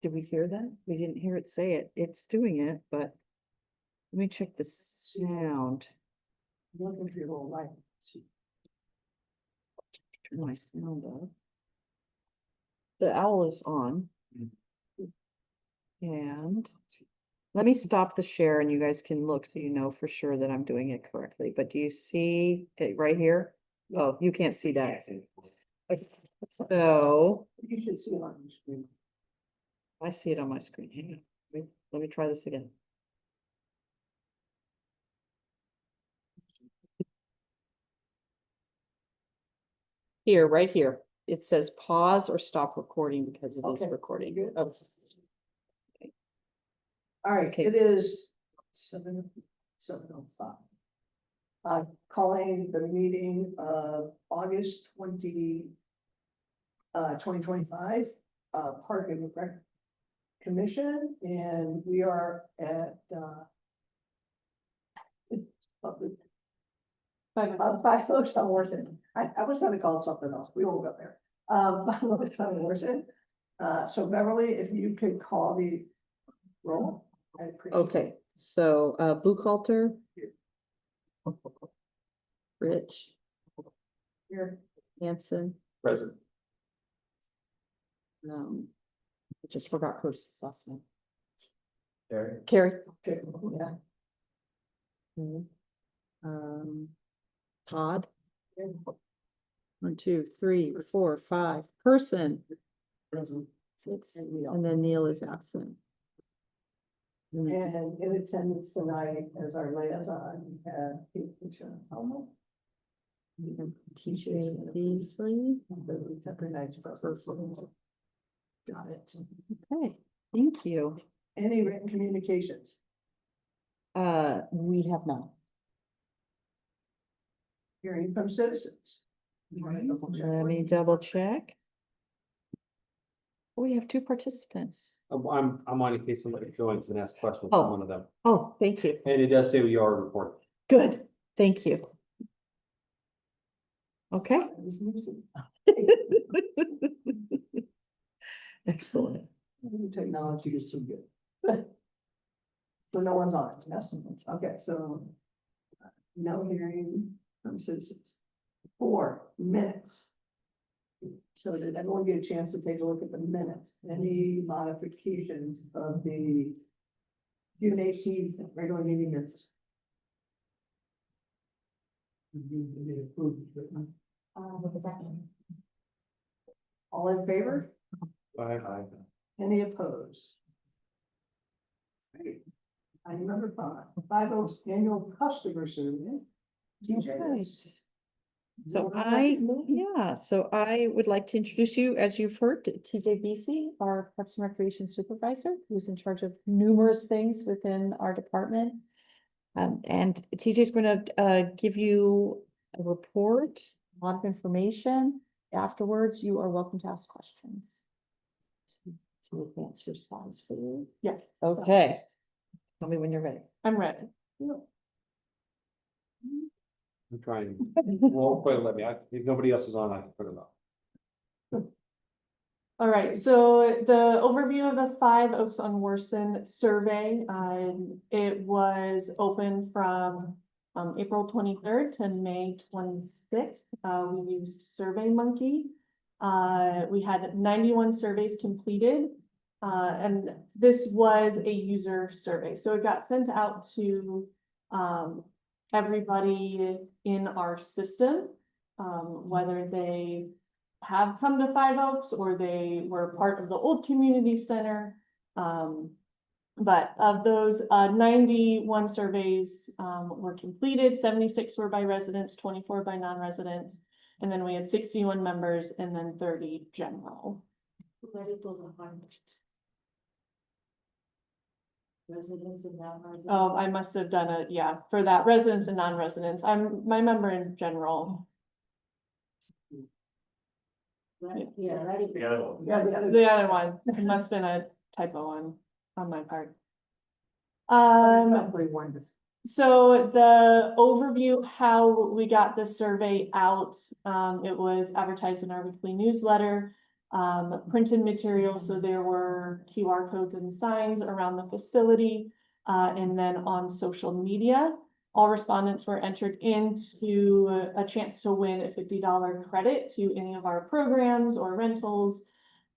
Did we hear that? We didn't hear it say it. It's doing it, but let me check the sound. Looking for your whole life. Turn my sound off. The owl is on. And let me stop the share and you guys can look so you know for sure that I'm doing it correctly. But do you see it right here? Oh, you can't see that. Okay, so You should see it on the screen. I see it on my screen. Hang on. Let me try this again. Here, right here. It says pause or stop recording because it is Okay, recording. good. Oh, All right, Okay. it is 7:05. Calling the meeting of August 2025, Park and Rec Commission, and we are at, Five Oaks on Warson. I was gonna call it something else. We won't go there. Five Oaks on Warson. So Beverly, if you could call the roll. I appreciate it. Okay, so Buchhalter. Rich, Here. Hanson, Present. I just forgot her last name. Terry. Carrie. Okay, yeah. Todd. 1, 2, 3, 4, 5 person. Present. 6, And Neil. and then Neil is absent. And in attendance tonight as our liaison, we have Keisha Elmo. TJ Beasley. Tonight's present. Got it. Okay, thank you. Any written communications? We have none. Hearing from citizens. Let me double check. We have 2 participants. I'm on in case somebody joins and asks questions Oh. from one of them. Oh, thank you. And it does say we are recording. Good, thank you. Okay. Excellent. Technology is so good. So no one's on it, yes, okay, so. No hearing from citizens. 4 minutes. So did everyone get a chance to take a look at the minutes? Any modifications of the June 18th regular meeting minutes? All in favor? Aye. Any opposed? Great. Item number 5, Five Oaks Annual Customer Survey. Right. So I would like to introduce you, as you've heard, to TJ Beasley, our Parks and Recreation Supervisor, who's in charge of numerous things within our department. And TJ is going to give you a report, a lot of information. Afterwards, you are welcome to ask questions. To advance your slides for you. Yeah. Okay. Tell me when you're ready. I'm ready. I'm trying. Well, quite let me. If nobody else is on, I can put it up. All right, so the overview of the Five Oaks on Warson survey, it was open from April 23rd to May 26th. We used SurveyMonkey. We had 91 surveys completed. And this was a user survey, so it got sent out to everybody in our system, whether they have come to Five Oaks or they were part of the old community center. But of those 91 surveys were completed, 76 were by residents, 24 by non-residents, and then we had 61 members and then 30 general. Residents and non-residents. Oh, I must have done it, yeah, for that residents and non-residents. I'm my member in general. Right, yeah, right. The other one. Yeah, the other. The other one, it must have been a typo on my part. Probably wonderful. So the overview, how we got the survey out, it was advertised in our weekly newsletter. printed materials, so there were QR codes and signs around the facility, and then on social media. All respondents were entered into a chance to win a $50 credit to any of our programs or rentals,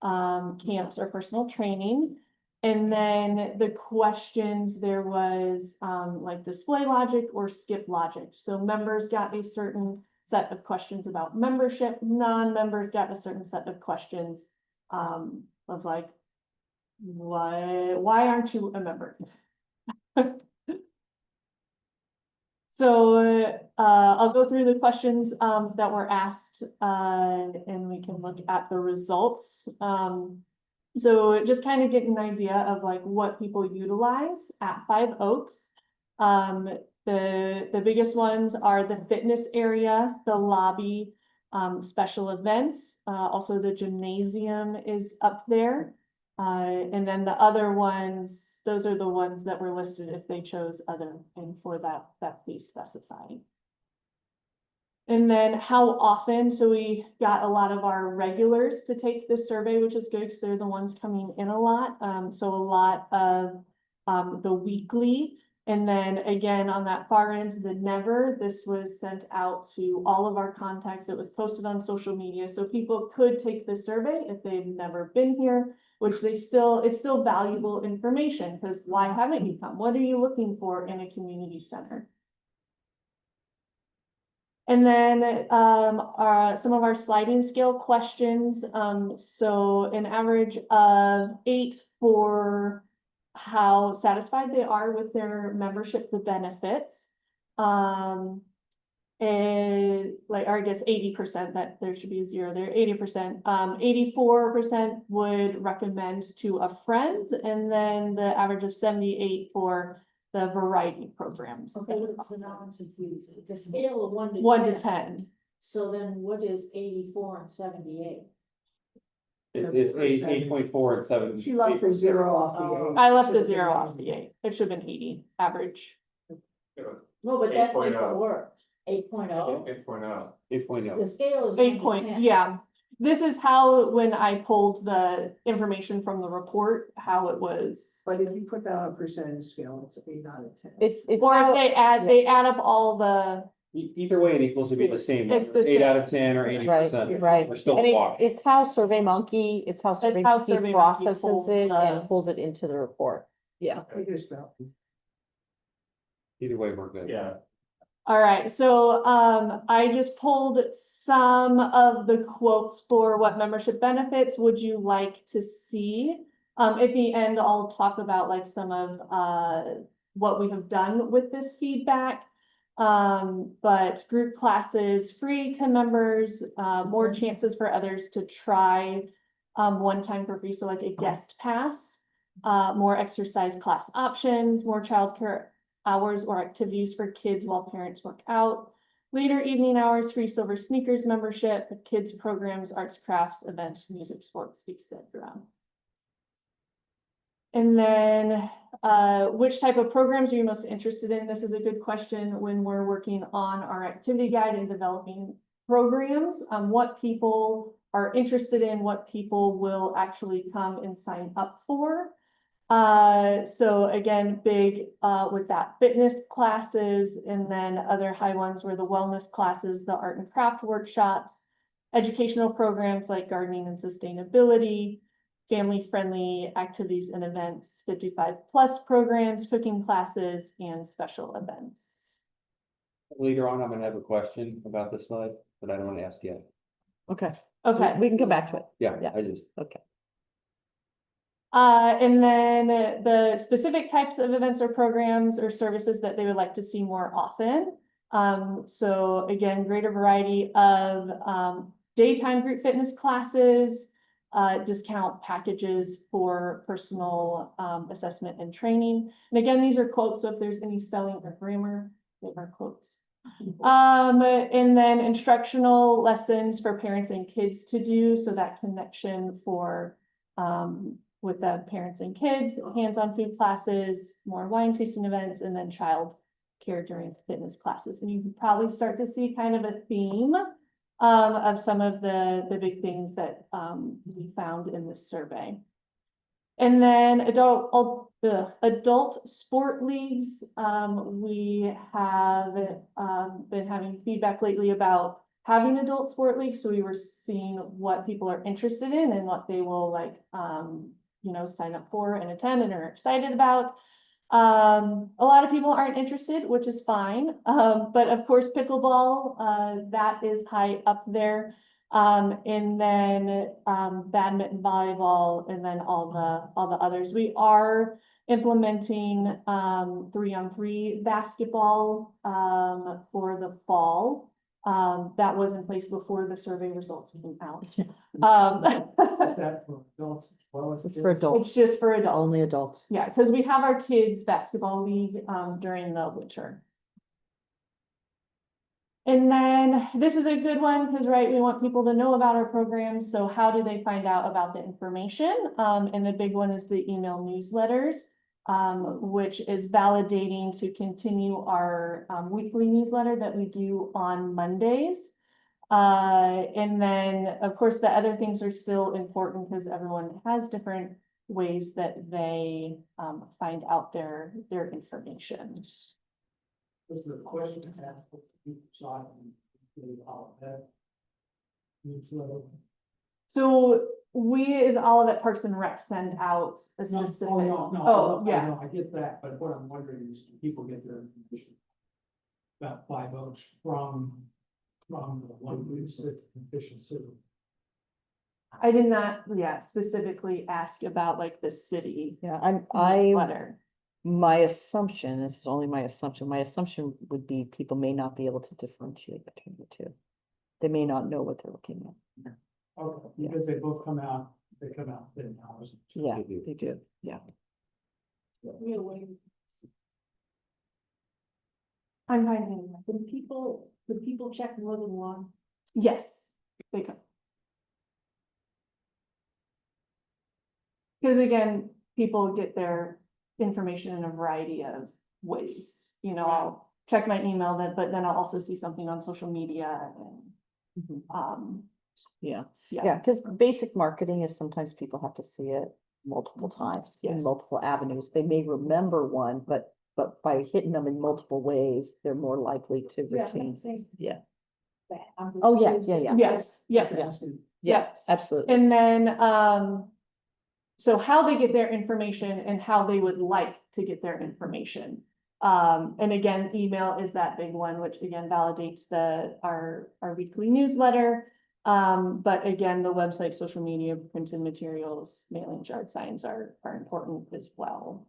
camps or personal training. And then the questions, there was like display logic or skip logic. So members got a certain set of questions about membership, non-members got a certain set of questions of like, why aren't you a member? So I'll go through the questions that were asked and we can look at the results. So just kind of get an idea of like what people utilize at Five Oaks. The biggest ones are the fitness area, the lobby, special events, also the gymnasium is up there. And then the other ones, those are the ones that were listed if they chose other, and for that please specify. And then how often, so we got a lot of our regulars to take this survey, which is good because they're the ones coming in a lot. So a lot of the weekly. And then again, on that far end, the never, this was sent out to all of our contacts. It was posted on social media. So people could take the survey if they've never been here, which it's still valuable information because why haven't you come? What are you looking for in a community center? And then some of our sliding scale questions. So an average of 8 for how satisfied they are with their membership, the benefits. And like, or I guess 80%, that there should be a 0 there, 80%. 84% would recommend to a friend, and then the average of 78 for the variety programs. Okay, so now I'm confused. It's a scale of 1 to 10. 1 to 10. So then what is 84 and 78? It's 8.4 and 7. She left the 0 off the 8. I left the 0 off the 8. It should have been 80 average. No, but that makes it 8.0. work. 8.0. 8.0. The 8.0. scale is 8 1 to 10. point, yeah. This is how, when I pulled the information from the report, how it was. But if you put that on a percentage scale, it's 8 out of 10. It's Or if how, they add up all the, Either way, it equals to be the same. It's the 8 out same. of 10 or 80%. right, We're still and wash. it's how SurveyMonkey, it's how how SurveyMonkey SurveyMonkey processes pulls it the- and pulls it into the report. Yeah. I just felt. Either way, we're good. Yeah, all right, so I just pulled some of the quotes for what membership benefits would you like to see? At the end, I'll talk about like some of what we have done with this feedback. But group classes free to members, more chances for others to try one time for free, so like a guest pass, more exercise class options, more childcare hours or activities for kids while parents work out, later evening hours, free silver sneakers membership, kids programs, arts, crafts, events, music, sports, etc. And then, which type of programs are you most interested in? This is a good question when we're working on our activity guide and developing programs, what people are interested in, what people will actually come and sign up for. So again, big with that fitness classes, and then other high ones were the wellness classes, the art and craft workshops, educational programs like gardening and sustainability, family-friendly activities and events, 55+ programs, cooking classes, and special events. Later on, I'm gonna have a question about this slide, but I don't want to ask yet. Okay, Okay. we can come back to it. Yeah, Yeah. I just, Okay. And then the specific types of events or programs or services that they would like to see more often. So again, greater variety of daytime group fitness classes, discount packages for personal assessment and training. And again, these are quotes, so if there's any spelling or grammar, they are quotes. And then instructional lessons for parents and kids to do, so that connection for with the parents and kids, hands-on food classes, more wine tasting events, and then child care during fitness classes. And you can probably start to see kind of a theme of some of the big things that, we found in this survey. And then adult sport leagues, we have, been having feedback lately about having adult sport leagues, so we were seeing what people are interested in and what they will like, sign up for and attend and are excited about. A lot of people aren't interested, which is fine, but of course pickleball, that is high up there. And then, badminton, volleyball, and then all the others. We are implementing, 3-on-3 basketball, for the fall. That was in place before the survey results came out. Is that for adults as well as? It's for kids? adults, It's just for adults. only adults. Yeah, because we have our kids basketball league, during the winter. And then this is a good one, because right, we want people to know about our programs, so how do they find out about the information? And the big one is the email newsletters, which is validating to continue our weekly newsletter that we do on Mondays. And then, of course, the other things are still important because everyone has different ways that they find out their information. Was there a question asked what people saw and they all had? Newsletter? So we, as all of that Parks and Rec, send out a No, specific. no, Oh, yeah. no, I get that, but what I'm wondering is, do people get their information about 5 Oaks from the one we said efficiency? I did not, specifically ask about like the city Yeah, letter. my assumption, this is only my assumption would be people may not be able to differentiate between the two. They may not know what they're looking at. Okay, because they both come out, then hours. Yeah, They do. they do, yeah. I'm finding, The people check more than one. yes, they come. Because again, people get their information in a variety of ways, I'll check my email but then I'll also see something on social media and, Mhm. Yeah, yeah. yeah, because basic marketing is sometimes people have to see it multiple times in Yes. multiple avenues. They may remember one, but by hitting them in multiple ways, they're more likely to retain. Yeah. Oh, yeah, yeah, yeah. Yes, yeah. Yeah. Yeah. Yeah, absolutely. And then, so how they get their information and how they would like to get their information. And again, email is that big one, which again validates our weekly newsletter. But again, the website, social media, printed materials, mailing, yard signs are important as well.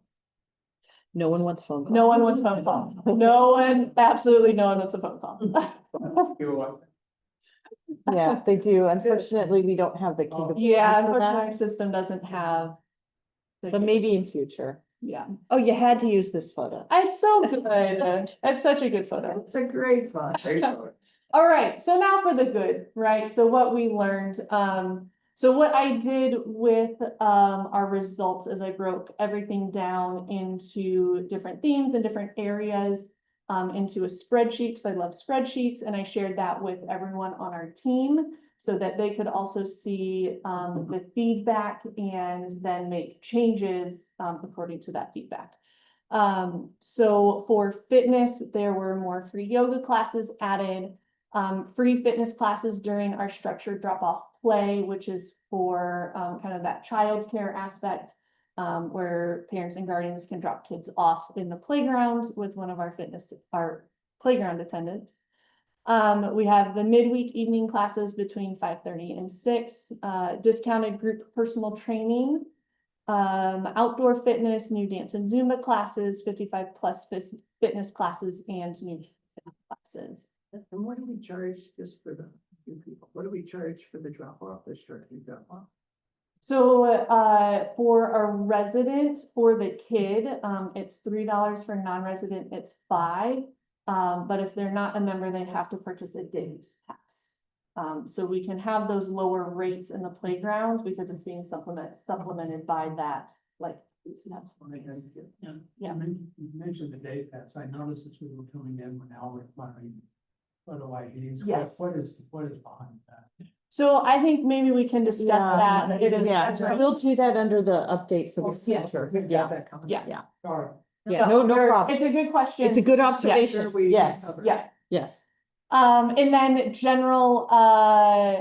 No one wants phone calls. No one wants phone calls. Absolutely no one wants a phone call. Yeah, they do. Unfortunately, we don't have the capability Yeah, for unfortunately, our that, system doesn't have. but maybe in future. Yeah, Oh, you had to use this photo. it's so good. It's such a good photo. It's a great fun. All right, so now for the good, right? So what we learned, so what I did with our results is I broke everything down into different themes and different areas into a spreadsheet, because I love spreadsheets, and I shared that with everyone on our team so that they could also see the feedback and then make changes according to that feedback. So for fitness, there were more free yoga classes added. Free fitness classes during our structured drop-off play, which is for kind of that childcare aspect, where parents and guardians can drop kids off in the playground with one of our playground attendants. We have the midweek evening classes between 5:30 and 6, discounted group personal training, outdoor fitness, new dance and Zumba classes, 55+ fitness classes, and new classes. And what do we charge just for the few people? What do we charge for the drop off, the structured drop off? So, for a resident, for the kid, it's $3, for non-resident, it's $5. But if they're not a member, they have to purchase a day use pass. So we can have those lower rates in the playground because it's being supplemented by that, like. Yeah. You mentioned the day pass. I noticed as we were coming in, we're now requiring photo IDs. Yes. What is behind that? So I think maybe we can discuss Yeah. that. It is- that's right. We'll do that under the update for the Yes. future. We've got Yeah, that coming. Yeah. Sorry. yeah, no There- problem. It's a good question. It's a good Sure observation. we Yes, cover. Yeah. yes. And then general,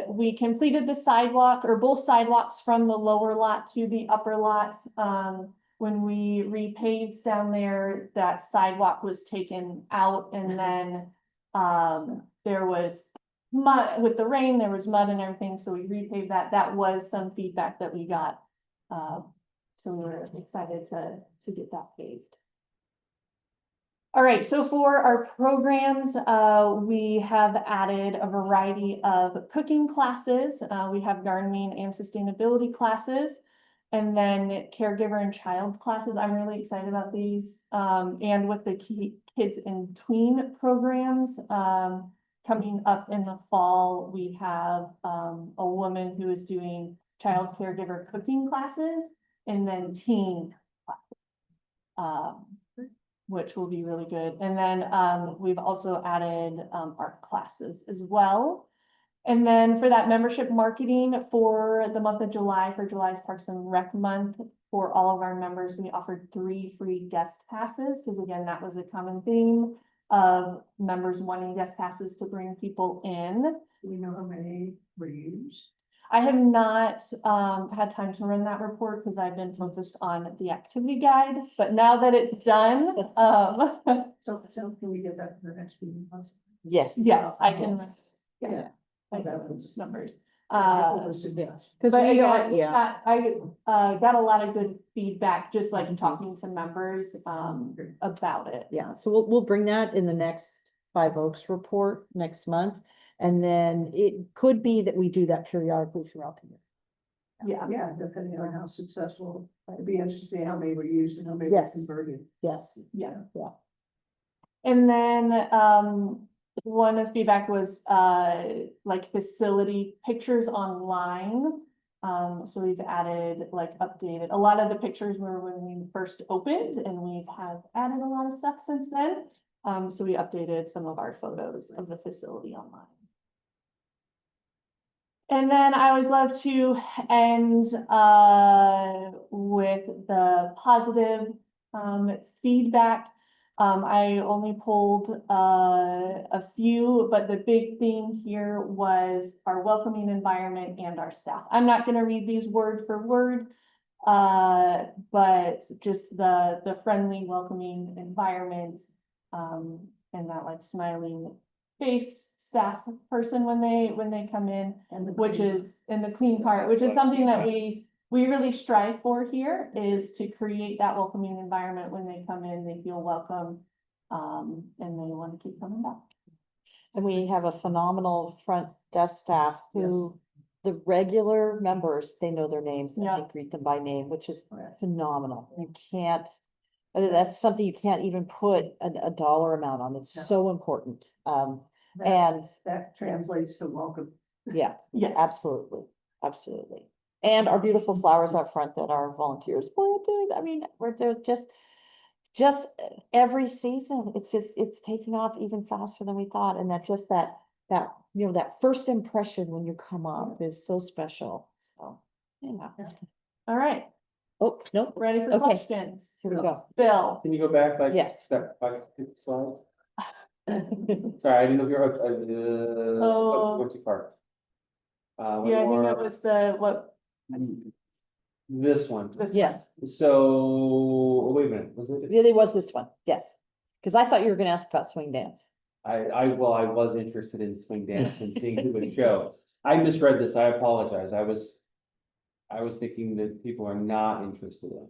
we completed the sidewalk or both sidewalks from the lower lot to the upper lot. When we repaved down there, that sidewalk was taken out and then, there was mud, with the rain, there was mud and everything, so we repaved that. That was some feedback that we got. So we were excited to get that paved. All right, so for our programs, we have added a variety of cooking classes. We have gardening and sustainability classes. And then caregiver and child classes. I'm really excited about these. And with the kids in tween programs, coming up in the fall, we have, a woman who is doing child caregiver cooking classes and then teen classes. Which will be really good. And then we've also added art classes as well. And then for that membership marketing for the month of July, for July's Parks and Rec month, for all of our members, we offered 3 free guest passes, because again, that was a common theme of members wanting guest passes to bring people in. Do we know how many were used? I have not had time to run that report because I've been focused on the activity guide, but now that it's done, So can we get that for the next meeting? possibly? Yes. yes, I can. Yes. Yeah. I That know was- those numbers. That was successful. Because But we are, again, yeah, I got a lot of good feedback, just like talking to members about it. yeah. So we'll bring that in the next Five Oaks report next month. And then it could be that we do that periodically throughout the year. Yeah, Yeah, depending on how successful, it'd be interesting to see how many were used and how many were Yes. converted. Yes. yeah. Yeah. And then, one of the feedback was, like facility pictures online. So we've added, like, updated, a lot of the pictures were when we first opened, and we've have added a lot of stuff since then. So we updated some of our photos of the facility online. And then I always love to end with the positive feedback. I only pulled a few, but the big theme here was our welcoming environment and our staff. I'm not gonna read these word for word, but just the friendly, welcoming environment, and that like smiling face staff person when they come in, And the which clean- is in the clean part, which is something that we really strive for here, is to create that welcoming environment when they come in, they feel welcome. And they want to keep coming back. And we have a phenomenal front desk staff who, the regular members, they know their names and Yeah. they greet them by name, which is Right. phenomenal. You can't, that's something you can't even put a dollar amount on. It's No. so important. That- And That translates to welcome. yeah, Yes. absolutely, absolutely. And our beautiful flowers out front that our volunteers planted. I mean, they're just every season, it's taking off even faster than we thought. And that that first impression when you come up is so special. So, yeah. All right, Oh, no, ready for Okay. questions? here we go. Bill, Can you go back like? Yes. Step 50 slides? Sorry, I didn't know if you're, Oh. went too far. One yeah, I think more. that was what, This one. this. Yes, So, oh, wait a minute, was it? yeah, there was this one, yes. Because I thought you were gonna ask about swing dance. I was interested in swing dance and seeing who would show. I misread this, I apologize. I was thinking that people are not interested in.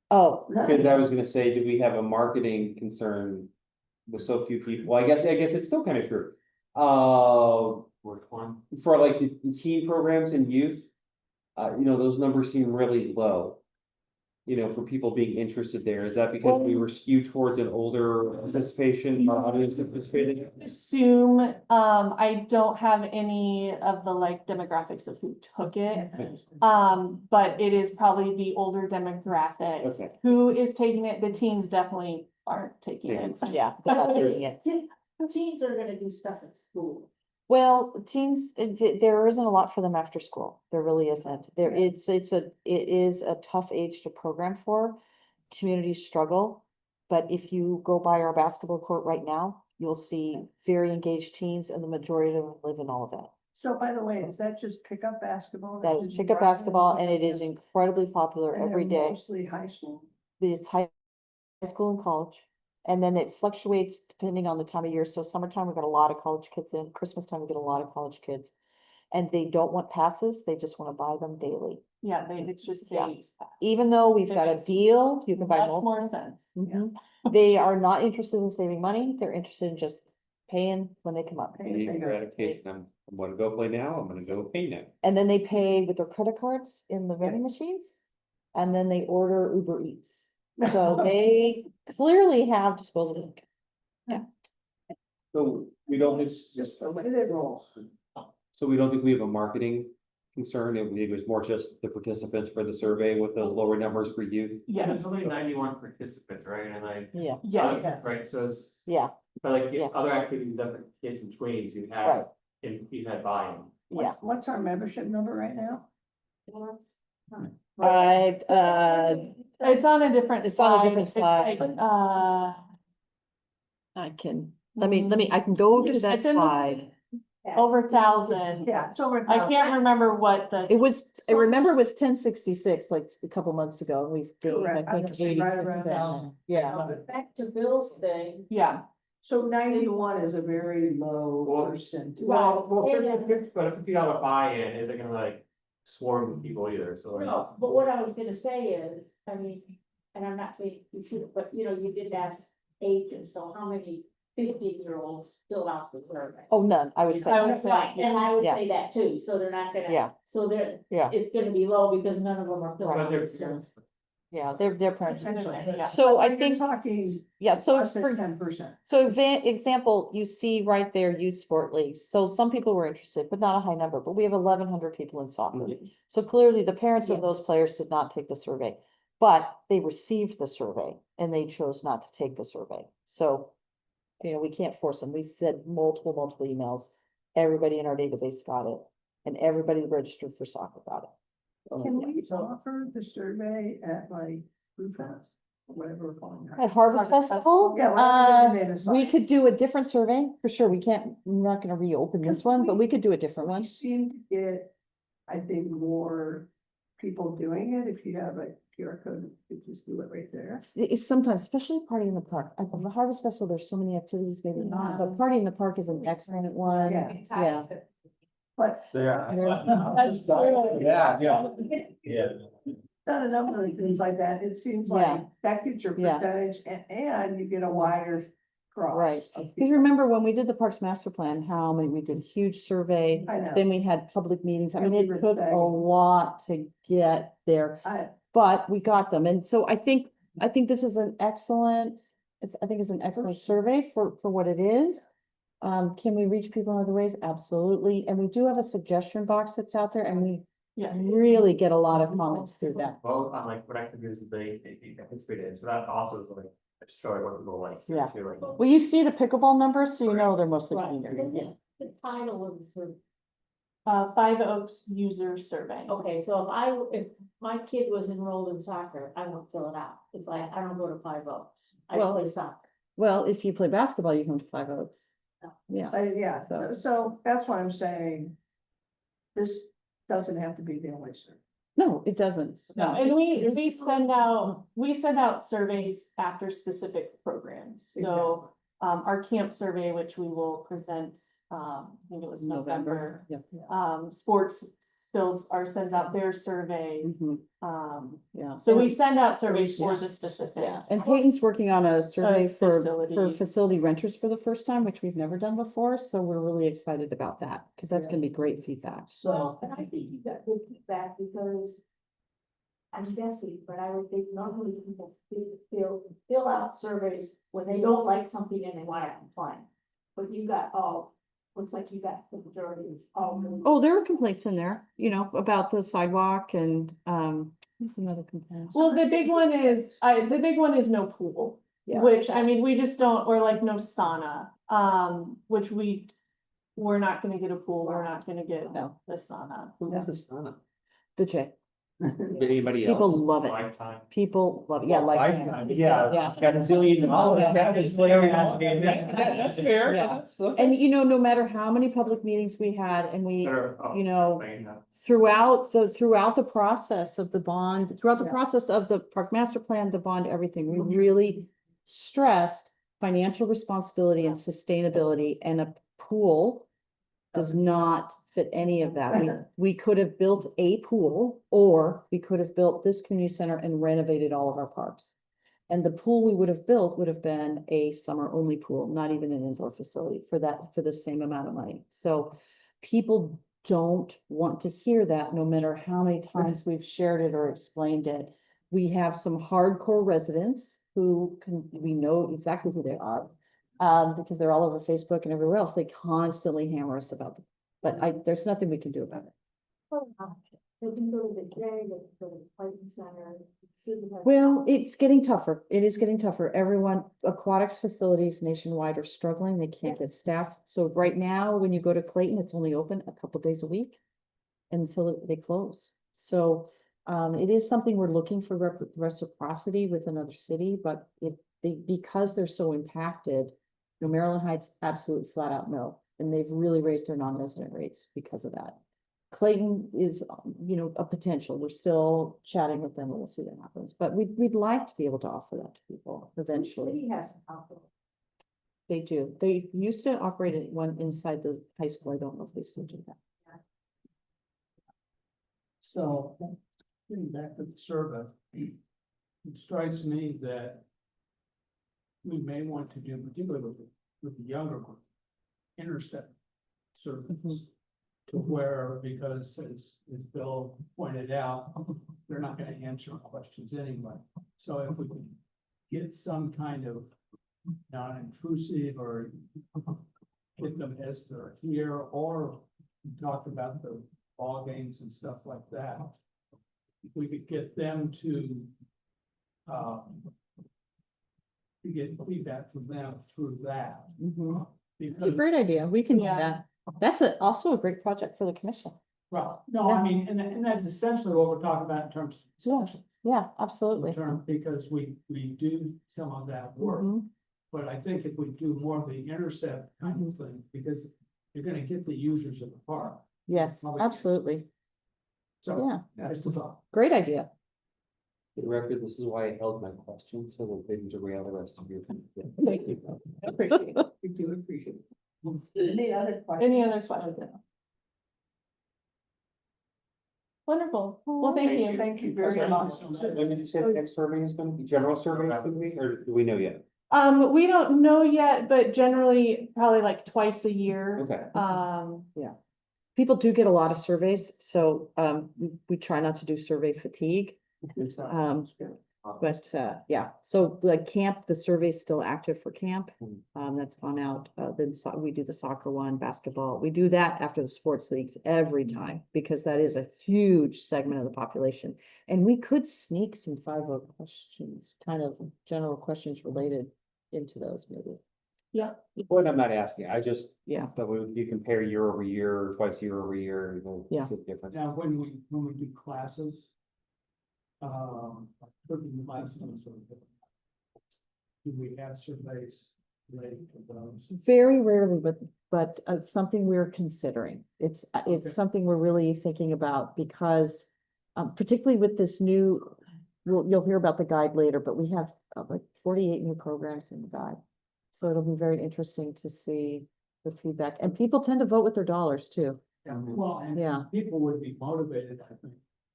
Oh, Because I was gonna say, do we have a marketing concern with so few people? I guess it's still kind of true. For like the teen programs and youth, those numbers seem really low. For people being interested there. Is that because we were skewed towards an older participation, our audience participating? Assume, I don't have any of the like demographics of who took it. But it is probably the older demographic Okay. who is taking it. The teens definitely aren't taking it. yeah, they're not doing it. Teens are gonna do stuff at school. Well, teens, there isn't a lot for them after school. There really isn't. There, Yeah. it is a tough age to program for. Communities struggle. But if you go by our basketball court right now, you'll see very engaged teens and the majority of them live in all of that. So by the way, is that just pickup basketball? That is Just pickup running basketball and it and- is incredibly popular and every they're day. Mostly high school. It's high school and college. And then it fluctuates depending on the time of year. So summertime, we got a lot of college kids in, Christmas time, we get a lot of college kids. And they don't want passes, they just want to buy them daily. Yeah, it's just Yeah. days. Even though we've It got a makes deal, you can buy Much multiple. more sense. Mhm. They are not interested in saving money, they're interested in just paying when they come up. Immediate gratification. I'm gonna go play now, I'm gonna go pay now. And then they pay with their credit cards in the vending machines. And then they order Uber Eats. So they clearly have disposable income. So we don't, It's just the way they roll. so we don't think we have a marketing concern, it was more just the participants for the survey with those lower numbers for youth. Yeah, Yes, there's only 91 participants, right, and Yeah, yes, right, so it's, yeah, but like, Yeah. other activities done for kids and tweens, you right, have, and you had buy-in. yeah. What's our membership number right now? it's on a different. It's on a different slide. slide. I can, I can go to Just- that It's in the- slide. Over 1,000. Yeah, it's over. I can't remember what the. It was, I remember it was 1066, like a couple months ago, and we've gained, I Correct. I think, was right 86 around then. that. Yeah, Back to Bill's thing. Yeah, So 91 is a very low percent. Well, Yeah. but a $50 buy-in isn't gonna like swarm with people either, so like. No, but what I was gonna say is, I mean, and I'm not saying you should, but you know, you did ask ages, so how many 15-year-olds fill out the survey? oh, none, I would say, I would none. say, Right, and I would Yeah. say that too, so they're not gonna. Yeah. So they're, Yeah. it's gonna be low because none of them are filling Right. out But they're the survey. Yeah, their parents. Yeah. So I You're think, talking yeah, so less for than 10%. So example, you see right there, youth sport leagues. So some people were interested, but not a high number, but we have 1,100 people in soccer. So clearly the parents of Yeah. those players did not take the survey, but they received the survey and they chose not to take the survey. So, you know, we can't force them. We said multiple emails. Everybody in our database got it and everybody that registered for soccer got it. Can we offer the survey at like Food Fest, whatever we're calling it? At Harvest Harvest Festival, Yeah, whatever the name is. we could do a different survey, for sure. We can't, we're not gonna reopen this one, but we could do a different We one. seem to get, I think, more people doing it. If you have a QR code, you could just do it right there. It's sometimes, especially party in the park. At the Harvest Festival, there's so many activities, maybe not, but party in the park is an excellent one. Yeah. Yeah. But That's true. Yeah. done a number of things like that. It seems like Yeah. that gets your Yeah. percentage and you get a wider cross. Right. of Because people. remember when we did the Parks Master Plan, how many, we did a huge survey, I know. then we had public meetings. I mean, And we it were took a begging. lot to get there, I, but we got them. And so I think this is an excellent, I think it's an excellent survey for what it is. Can we reach people in other ways? Absolutely. And we do have a suggestion box that's out there and we Yeah. really get a lot of comments through that. Both on like what activities they participate in, so that also is like, showing what people like. Yeah. too, like- Well, you see the pickleball numbers, so you know they're mostly Right, community. the title of the survey. Five Oaks user survey. Okay, so if my kid was enrolled in soccer, I won't fill it out. It's like, I don't go to Five Oaks. I Well- play soccer. Well, if you play basketball, you come to Five Oaks. Yeah, yeah, So- so that's why I'm saying this doesn't have to be the only survey. no, it doesn't. No, No, and we send out surveys after specific programs, so, our camp survey, which we will present, I think it was November. Yep. Sports sends out their survey, Mhm, so Yeah, we send out surveys for the specific. yeah. And Peyton's working on a survey for facility. facility renters for the first time, which we've never done before, so we're really excited about that, because that's gonna be great feedback. Well, and I think you got good feedback because I'm guessing, but I would think normally people fill out surveys when they don't like something and they want to complain. But you got looks like you got the majority of all. really- Oh, there are complaints in there, you know, about the sidewalk and, what's another complaint? Well, the big one is no pool. Yeah. which, I mean, we just don't, or like no sauna, which we're not gonna get a pool, we're not gonna get No. the sauna. Who has a sauna? The J. Anybody People else? love it. Lifetime. People love it. Yeah, like. Yeah. Yeah. Got a zillion dollars. Yeah. That's fair. Yeah. That's okay. And no matter how many public meetings we had and we, Oh, know, throughout the process of the bond, throughout the Yeah. process of the park master plan, the bond, everything, we really stressed financial responsibility and sustainability, and a pool does not fit any of that. We could have built a pool, or we could have built this community center and renovated all of our parks. And the pool we would have built would have been a summer only pool, not even an indoor facility for the same amount of money. So people don't want to hear that, no matter how many times we've shared it or explained it. We have some hardcore residents we know exactly who they are. Because they're all over Facebook and everywhere else. They constantly hammer us about them. But there's nothing we can do about it. They can go to the J, they can go to the Clayton Center. Well, it's getting tougher. It is getting tougher. Aquatics facilities nationwide are struggling. They can't get staff. So right now, when you go to Clayton, it's only open a couple days a week until they close. So it is something we're looking for reciprocity with another city, but because they're so impacted, Maryland Heights absolutely flat out no, and they've really raised their non-resident rates because of that. Clayton is, a potential. We're still chatting with them, and we'll see what happens, but we'd like to be able to offer that to people eventually. City has an outdoor. They do. They used to operate one inside the high school. I don't know if they still do that. So, getting back to the survey, it strikes me that we may want to do, particularly with the younger group, intercept surveys. To where, because as Bill pointed out, they're not gonna answer questions anyway. So if we can get some kind of non-intrusive, or get them as they're here, or talk about the ball games and stuff like that. If we could get them to get feedback from them through that. Mhm. It's Because, a great idea. We can do Yeah. that. That's also a great project for the commission. well, no, I mean, and that's essentially what we're talking about in terms of discussion. Yeah, absolutely. Because we do some of that work, Mhm. but I think if we do more of the intercept kind of thing, because you're gonna get the users of the park. Yes, Public- absolutely. So, Yeah, just a thought. great idea. For the record, this is why I held my question, so that they can derail the rest of your. Thank you. Appreciate it. We do appreciate it. Any other questions? Any other questions? Wonderful. Well, thank you. Thank you very much. When did you say the next survey is gonna be, general survey is gonna be, or do we know yet? We don't know yet, but generally probably like twice a year. Okay. People do get a lot of surveys, so we try not to do survey fatigue. But yeah, so like camp, the survey is still active for camp. That's gone out. Then we do the soccer one, basketball. We do that after the sports leagues every time, because that is a huge segment of the population. And we could sneak some 5-0 questions, kind of general questions related into those maybe. What I'm not asking, I just, Yeah. but when you compare year over year, or twice year over year, Yeah. it's a difference. Now, when we do classes, like cooking classes, or do we have surveys related to those? Very rarely, but it's something we're considering. It's Okay. something we're really thinking about, because particularly with this new, you'll hear about the guide later, but we have like 48 new programs in the guide. So it'll be very interesting to see the feedback, and people tend to vote with their dollars too. Yeah, well, and Yeah. people would be motivated, I think,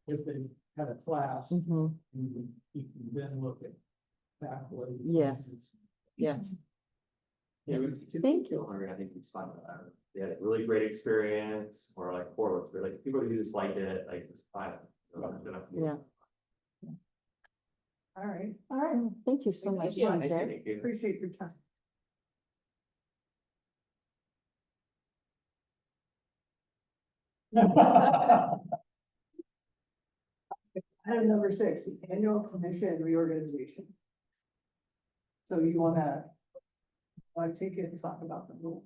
if they had a class, Mhm. you can then look at pathways. Yes. Yeah. Thank you. I think it's fun. They had a really great experience, or like, or like people who just liked it, like it's fine. Yeah. All right, All right. Thank you so Thank much. you. TJ. Thank you. appreciate your time. Item number 6, the annual commission reorganization. So you wanna take it and talk about the rule?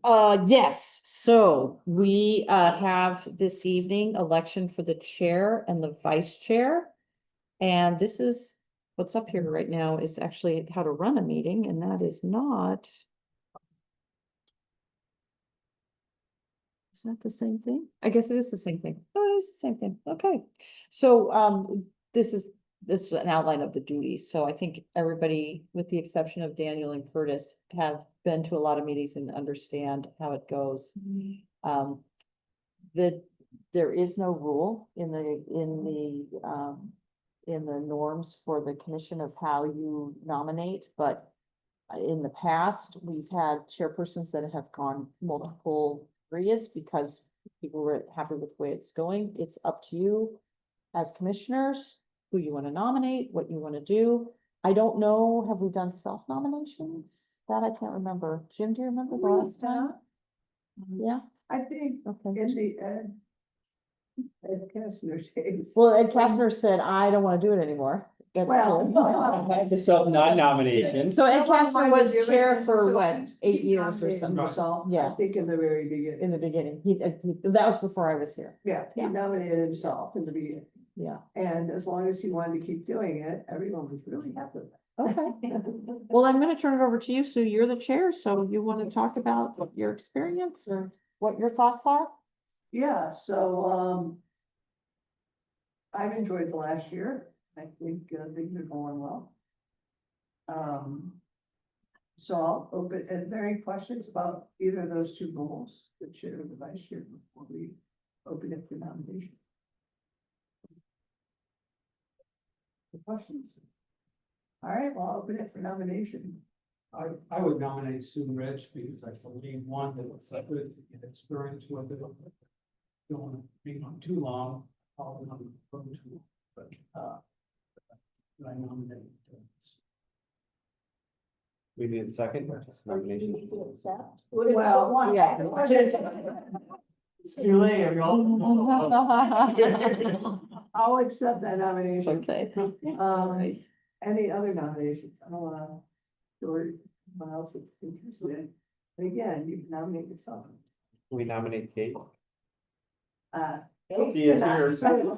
Yes, so we have this evening election for the chair and the vice chair. And this is, what's up here right now is actually how to run a meeting, and that is not. Is that the same thing? I guess it is the same thing. Oh, it is the same thing. Okay. So this is an outline of the duties. So I think everybody, with the exception of Daniel and Curtis, have been to a lot of meetings and understand how it goes. There is no rule in the norms for the commission of how you nominate, but in the past, we've had chairpersons that have gone multiple periods because people were happy with the way it's going. It's up to you as commissioners, who you want to nominate, what you want to do. I don't know, have we done self-nominations? That I can't remember. Jim, do you remember the last time? Yeah, I think okay. in the Ed Kessler days. Well, Ed Kastner said, I don't want to do it anymore. That's Well, cool. That's a self-nomination. So Ed Nobody Kastner wanted was to do it, chair and for so what, he 8 years or nominated something? himself, Yeah. I think in the very beginning. In the beginning, that was before I was here. Yeah, he nominated himself in the beginning. Yeah, And as long as he wanted to keep doing it, everyone was really happy with okay. it. Well, I'm gonna turn it over to you. So you're the chair, so you want to talk about your experience or what your thoughts are? Yeah, so, I've enjoyed the last year. I think things are going well. So I'll open, are there any questions about either of those two roles, the chair and the vice chair, before we open it for nomination? The questions? All right, well, I'll open it for nomination. I would nominate Sue Rich because I believe one that was a good experience with it. Don't want to be on too long, I'll not go too, but I nominate. We need a second nomination. Well, yeah. It's too late. I'll accept that nomination. Okay. Any other nominations? I don't wanna, or someone else that's interested. And again, you can nominate yourself. We nominate Kate. Kate She is here. Be on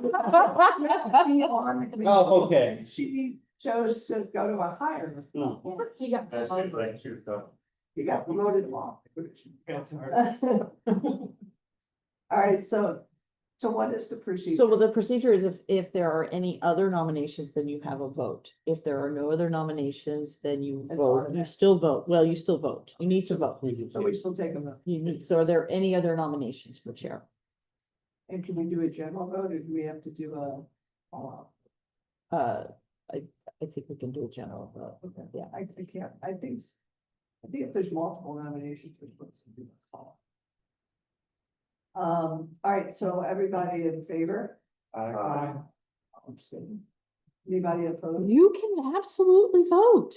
the committee. Oh, okay. She chose to go to a higher, No. She got. That's just like, shoot, so. you got promoted along. That's hard. All right, so what is the procedure? So well, the procedure is if there are any other nominations, then you have a vote. If there are no other nominations, then you It's vote. You automatic. still vote. Well, you still vote. You need to vote. So we still take them up. You need, so are there any other nominations for chair? And can we do a general vote or do we have to do a? all I think we can do a general vote. out? Okay, Yeah. I can't, I think if there's multiple nominations, we're supposed to do a call. All right, so everybody in favor? Abstain. Anybody opposed? You can absolutely vote.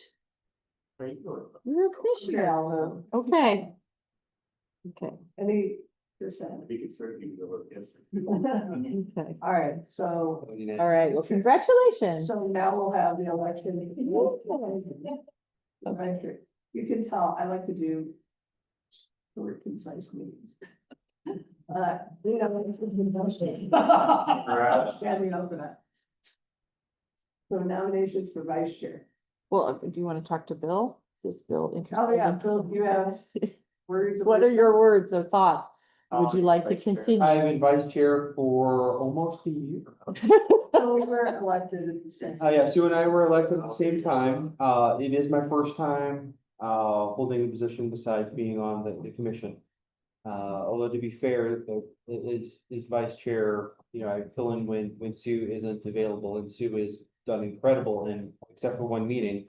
Very good. You're a Okay, commissioner. I'll vote. Okay. Okay, Any dissent? We could certainly go against. okay. All right, so, All right, well, congratulations. so now we'll have the election. Okay, you can tell, I like to do short, concise meetings. You know, standing up for that. So nominations for vice chair. Well, do you want to talk to Bill? Is Bill interested? Oh, yeah, Bill, you have words. of What are your wisdom? words or thoughts? Would you like to Vice chair. continue? I've been vice chair for almost a year. So we were elected at the same. Yeah, Sue and I were elected at the same time. It is my first time, holding a position besides being on the commission. Although to be fair, is vice chair, you know, I fill in when Sue isn't available, and Sue has done incredible, and except for one meeting,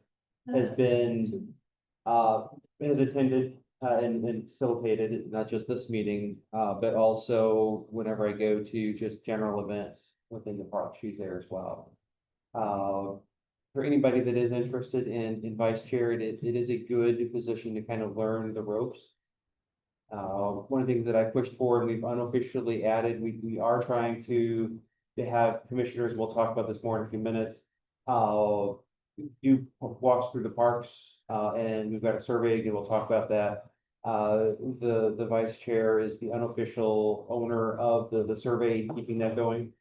has been, has attended, and facilitated, not just this meeting, but also whenever I go to just general events within the park, she's there as well. For anybody that is interested in vice chair, it is a good position to kind of learn the ropes. One of the things that I pushed for and we've unofficially added, we are trying to have commissioners, we'll talk about this more in a few minutes. do walks through the parks, and we've got a survey, and we'll talk about that. The vice chair is the unofficial owner of the survey, keeping that going,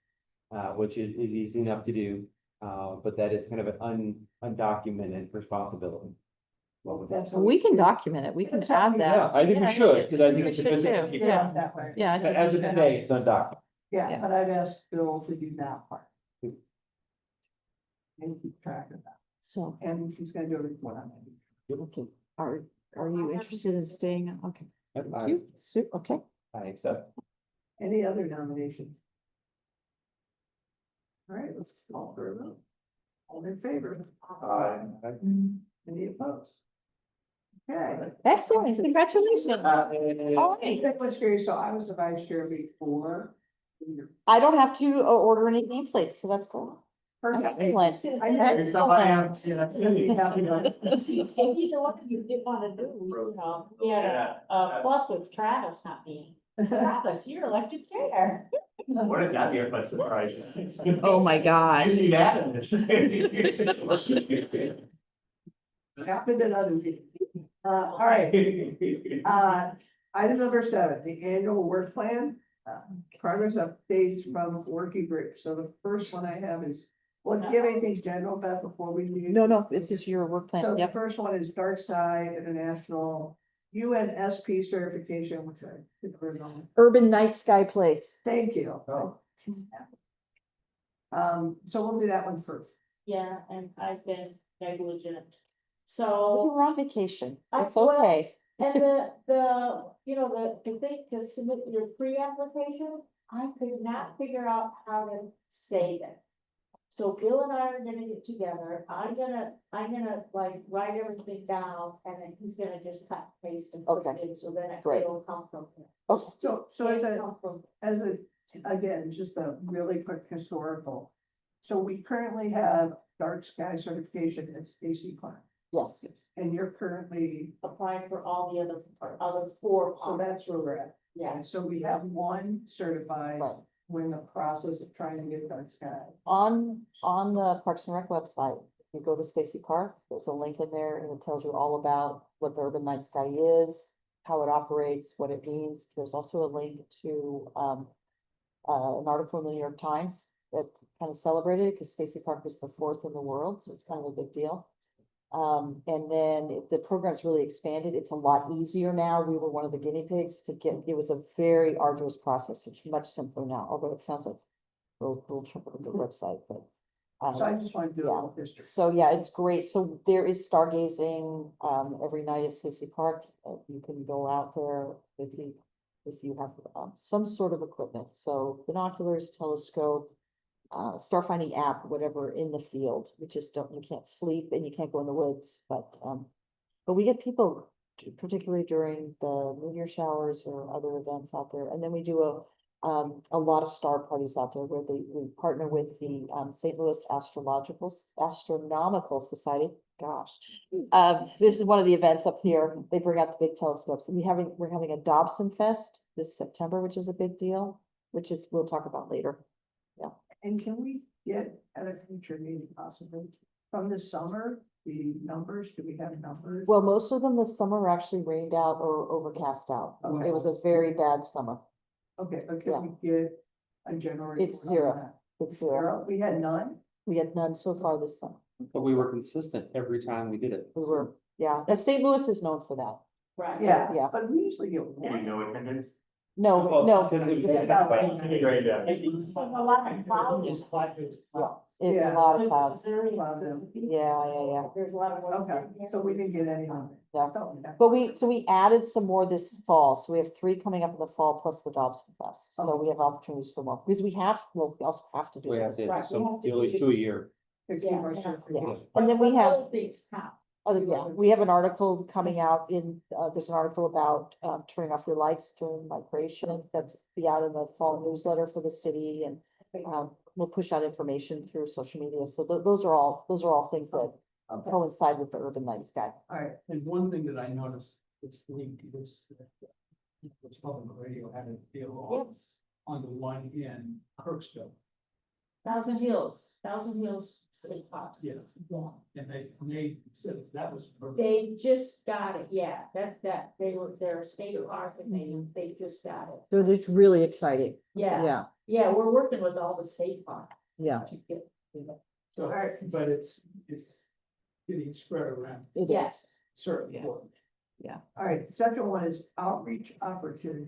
which is easy enough to do. But that is kind of an undocumented responsibility. Well, that's. what We can document it. We can add Yeah, that. I think we Yeah, should, because I think we it's a should good thing to too, keep yeah. going. That way. Yeah. I think As we of should. today, it's undocumented. Yeah, Yeah. but I've asked Bill to do that part. And keep track of that, So, and he's gonna do a report on that. okay, are you interested in staying? Okay. Yep, Thank you. Okay. I accept. Any other nominations? All right, let's call for a vote. All in favor? Any opposed? Okay. Excellent, congratulations. All Hey, right. that was great. So I was the vice chair before. I don't have to order any nameplates, so that's cool. Perfect. Excellent. I know. Excellent. He's the one you didn't wanna do, you know, he had a plus with Travis not being, Travis, you're elected chair. Where did that get my surprise? Oh, my gosh. You see that in this. It's happened in other meetings. All right, item number 7, the annual work plan. Progress updates from working group. So the first one I have is, well, do you have anything general, Beth, before we move? No, this is your work So plan. the Yep. first one is Dark Side International UNSP certification, which I didn't remember. Urban Night Sky Place. Thank you. Oh. So we'll do that one first. Yeah, and I've been negligent. We So, were on vacation. It's well, okay. and you know, the thing to submit your pre-application, I could not figure out how to save it. So Bill and I are gonna get together, I'm gonna like write everything down, and then he's gonna just cut and paste and put it in, so then Great. it'll come from him. Okay. So as Can't a, come from- again, just a really quick historical. So we currently have dark sky certification at Stacy Park, Yes. and you're currently, Applying for all the other 4 so that's where we're at. Yeah, So we have one certified, Right. we're in the process of trying to get dark sky. On the Parks and Rec website, if you go to Stacy Park, there's a link in there and it tells you all about what the Urban Night Sky is, how it operates, what it means. There's also a link to, an article in the New York Times that kind of celebrated it because Stacy Park was the 4th in the world, so it's kind of a big deal. And then the program's really expanded. It's a lot easier now. We were one of the guinea pigs to get, it was a very arduous process. It's much simpler now, although it sounds like a little trouble with the website, but. So I just want to do a yeah. little history. So yeah, it's great. So there is stargazing every night at Stacy Park. You can go out there if you have some sort of equipment. So binoculars, telescope, starfinding app, whatever in the field. You can't sleep and you can't go in the woods, but we get people particularly during the meteor showers or other events out there. And then we do a lot of star parties out there where we partner with the St. Louis Astronomical Society. Gosh, this is one of the events up here. They bring out the big telescopes. And we're having a Dobson Fest this September, which is a big deal, we'll talk about later. And can we get at a future meeting possibly from the summer, the numbers, do we have numbers? Well, most of them this summer are actually rained out or overcast out. Okay. It was a very bad summer. Okay, but yeah. can we get a general? It's report on zero. that? It's zero. We had none? We had none so far this summer. But we were consistent every time we did it. We were, yeah, St. Louis is known for that. right. Yeah, Yeah. but we usually get We one. know attendance. No, Well, no, typically- Great, yeah. So a lot of clouds. it's Yeah. a lot of clouds. Very- Yeah. There's a lot of. Okay, so we didn't get any on it. Yeah. Oh, yeah. But we added some more this fall, so we have 3 coming up in the fall plus the Dobson Fest, so we have opportunities for more, because we also have to do We have this. to, Right, we so have to at least do- 2 a year. To keep our Yeah. certification. And then we But have. other things count. Yeah, we have an article coming out there's an article about turning off your lights during migration that's be out in the fall newsletter for the city, and we'll push out information through social media. So those are all things that Okay, coincide with the Urban Night Sky. all right, And one thing that I noticed, this link is what's public radio had a deal on the one in Kirksville. Thousand Hills state park. Yeah, and they said that was. perfect. They just got it, yeah, they're a state park and they just got it. So it's really exciting. Yeah, Yeah, yeah, we're working with all the state parks yeah, to get. So, but it's getting spread around, it Yeah. is. certainly. Yeah. All right, second one is outreach opportunity.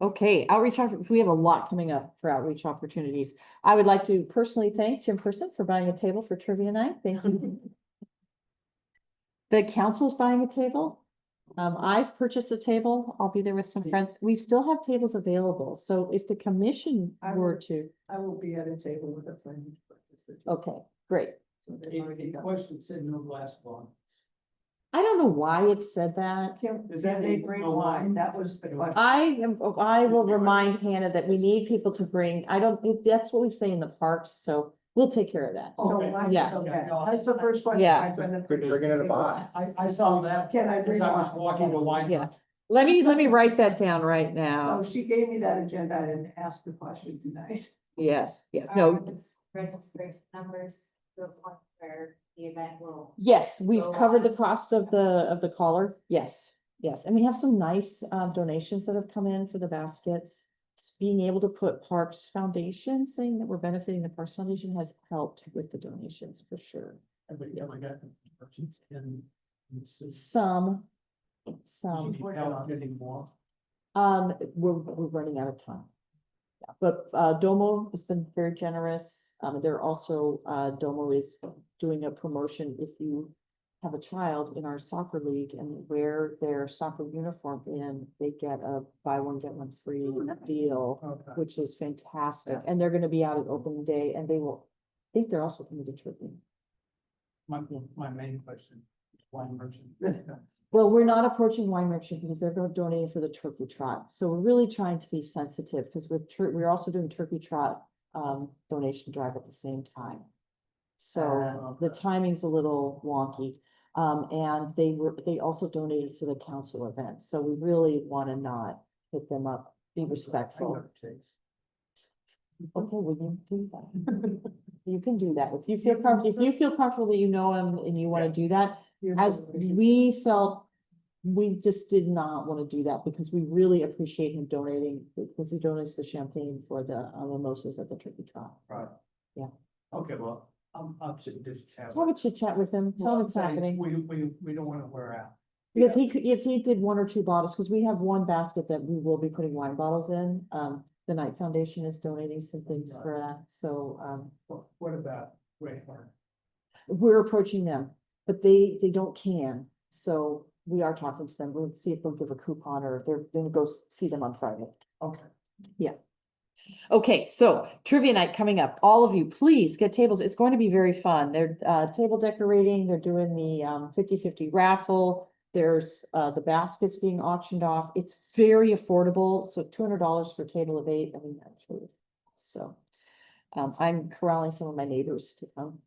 Okay, we have a lot coming up for outreach opportunities. I would like to personally thank Jim Person for buying a table for trivia night. Thank you. The council's buying a table. I've purchased a table. I'll be there with some friends. We still have tables available. So if the commission I were will- to, I will be at a table with a friend. okay, great. So they've already The done. question said no glass bond. I don't know why it said that. Can Does can that they mean bring no wine? wine? That was the question. I will remind Hannah that we need people to bring, that's what we say in the parks, so we'll take care of that. So Okay. wine is Yeah. okay. That's the first question. Yeah. My friend- Good, you're gonna buy. I saw that. Can I As bring I was wine? walking to wine. Yeah. Let me write that down right now. So she gave me that agenda and asked the question tonight. Yes, yes, no, Registration numbers, the one where the event will. yes, we've Go covered the on. cost of the collar. Yes, yes, and we have some nice donations that have come in for the baskets. Being able to put Parks Foundation, saying that we're benefiting the Parks Foundation has helped with the donations for sure. But yeah, we got the merchants and. Some. Getting more. We're running out of time. Yeah, but Domo has been very generous. They're also, Domo is doing a promotion if you have a child in our soccer league and wear their soccer uniform in, they get a buy one, get one free deal, Okay. which is fantastic. And they're gonna be out at opening day and they will, I think they're also coming to Tribune. My main question, wine merchant. Well, we're not approaching wine merchant because they're going to donate for the turkey trot. So we're really trying to be sensitive because we're also doing turkey trot donation drive at the same time. So the Okay. timing's a little wonky. And they also donated for the council event. So we really want to not hit them up, be respectful. Okay, well, you do that. You can do that. If you feel comfortable that you know him and you want to do that, as we felt, we just did not want to do that because we really appreciate him donating, because he donates the champagne for the mimosas at the turkey trot. Right. Yeah. Okay, well, I'm sitting just. Have a chit chat with him, tell him it's happening. We don't wanna wear out. Because he could, if he did one or two bottles, because we have one basket that we will be putting wine bottles in, the Knight Foundation is donating some things for that, so, What about Great Heart? we're approaching them, but they don't can, so we are talking to them, we'll see if they'll give a coupon, or they're gonna go see them on Friday. Okay. Okay, so trivia night coming up. All of you, please get tables. It's going to be very fun. They're table decorating, they're doing the 50-50 raffle. There's the baskets being auctioned off. It's very affordable. So $200 for a table of 8. I mean, that's really, so I'm corralling some of my neighbors to come.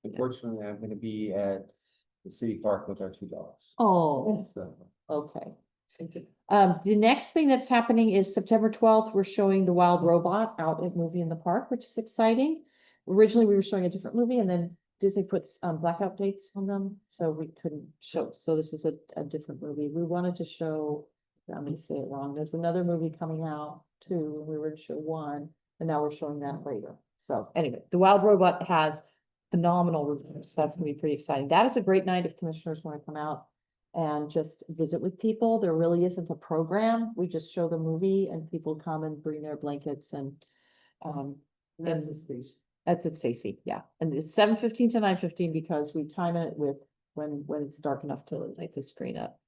Unfortunately, I'm gonna be at the city park with our $2. Oh, So, okay. The next thing that's happening is September 12th, we're showing The Wild Robot out at Movie in the Park, which is exciting. Originally, we were showing a different movie and then Disney puts blackout dates on them, so we couldn't show. So this is a different movie. We wanted to show, I'm gonna say it wrong, there's another movie coming out too, and we were to show one, and now we're showing that later. So anyway, The Wild Robot has phenomenal reviews, so that's gonna be pretty exciting. That is a great night if commissioners want to come out and just visit with people. There really isn't a program. We just show the movie and people come and bring their blankets and That's his these. that's at Stacy, yeah. And it's 7:15 to 9:15 because we time it with when it's dark enough to light the screen up.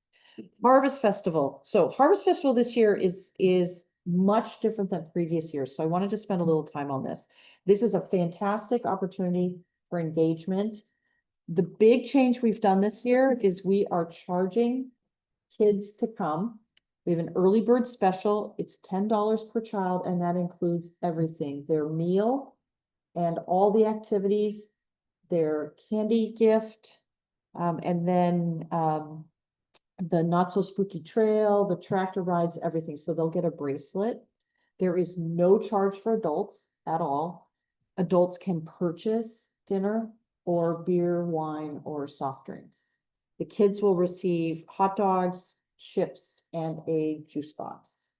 Harvest Festival. So Harvest Festival this year is much different than previous years. So I wanted to spend a little time on this. This is a fantastic opportunity for engagement. The big change we've done this year is we are charging kids to come. We have an early bird special. It's $10 per child, and that includes everything, their meal and all the activities, their candy gift, and then the not so spooky trail, the tractor rides, everything. So they'll get a bracelet. There is no charge for adults at all. adults can purchase dinner or beer, wine, or soft drinks. The kids will receive hot dogs, chips, and a juice box.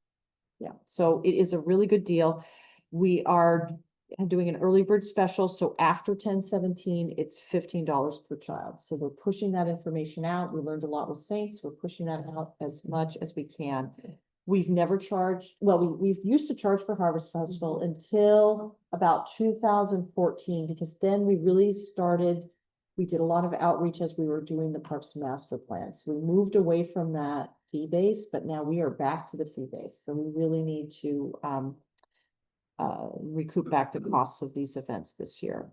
Yeah, so it is a really good deal. We are doing an early bird special, so after 10/17, it's $15 per child. So we're pushing that information out. We learned a lot with Saints. We're pushing that out as much as we can. We've never charged, well, we've used to charge for Harvest Festival until about 2014, because then we really started, we did a lot of outreach as we were doing the Parks Master Plans. We moved away from that fee base, but now we are back to the fee base. So we really need to recoup back the costs of these events this year.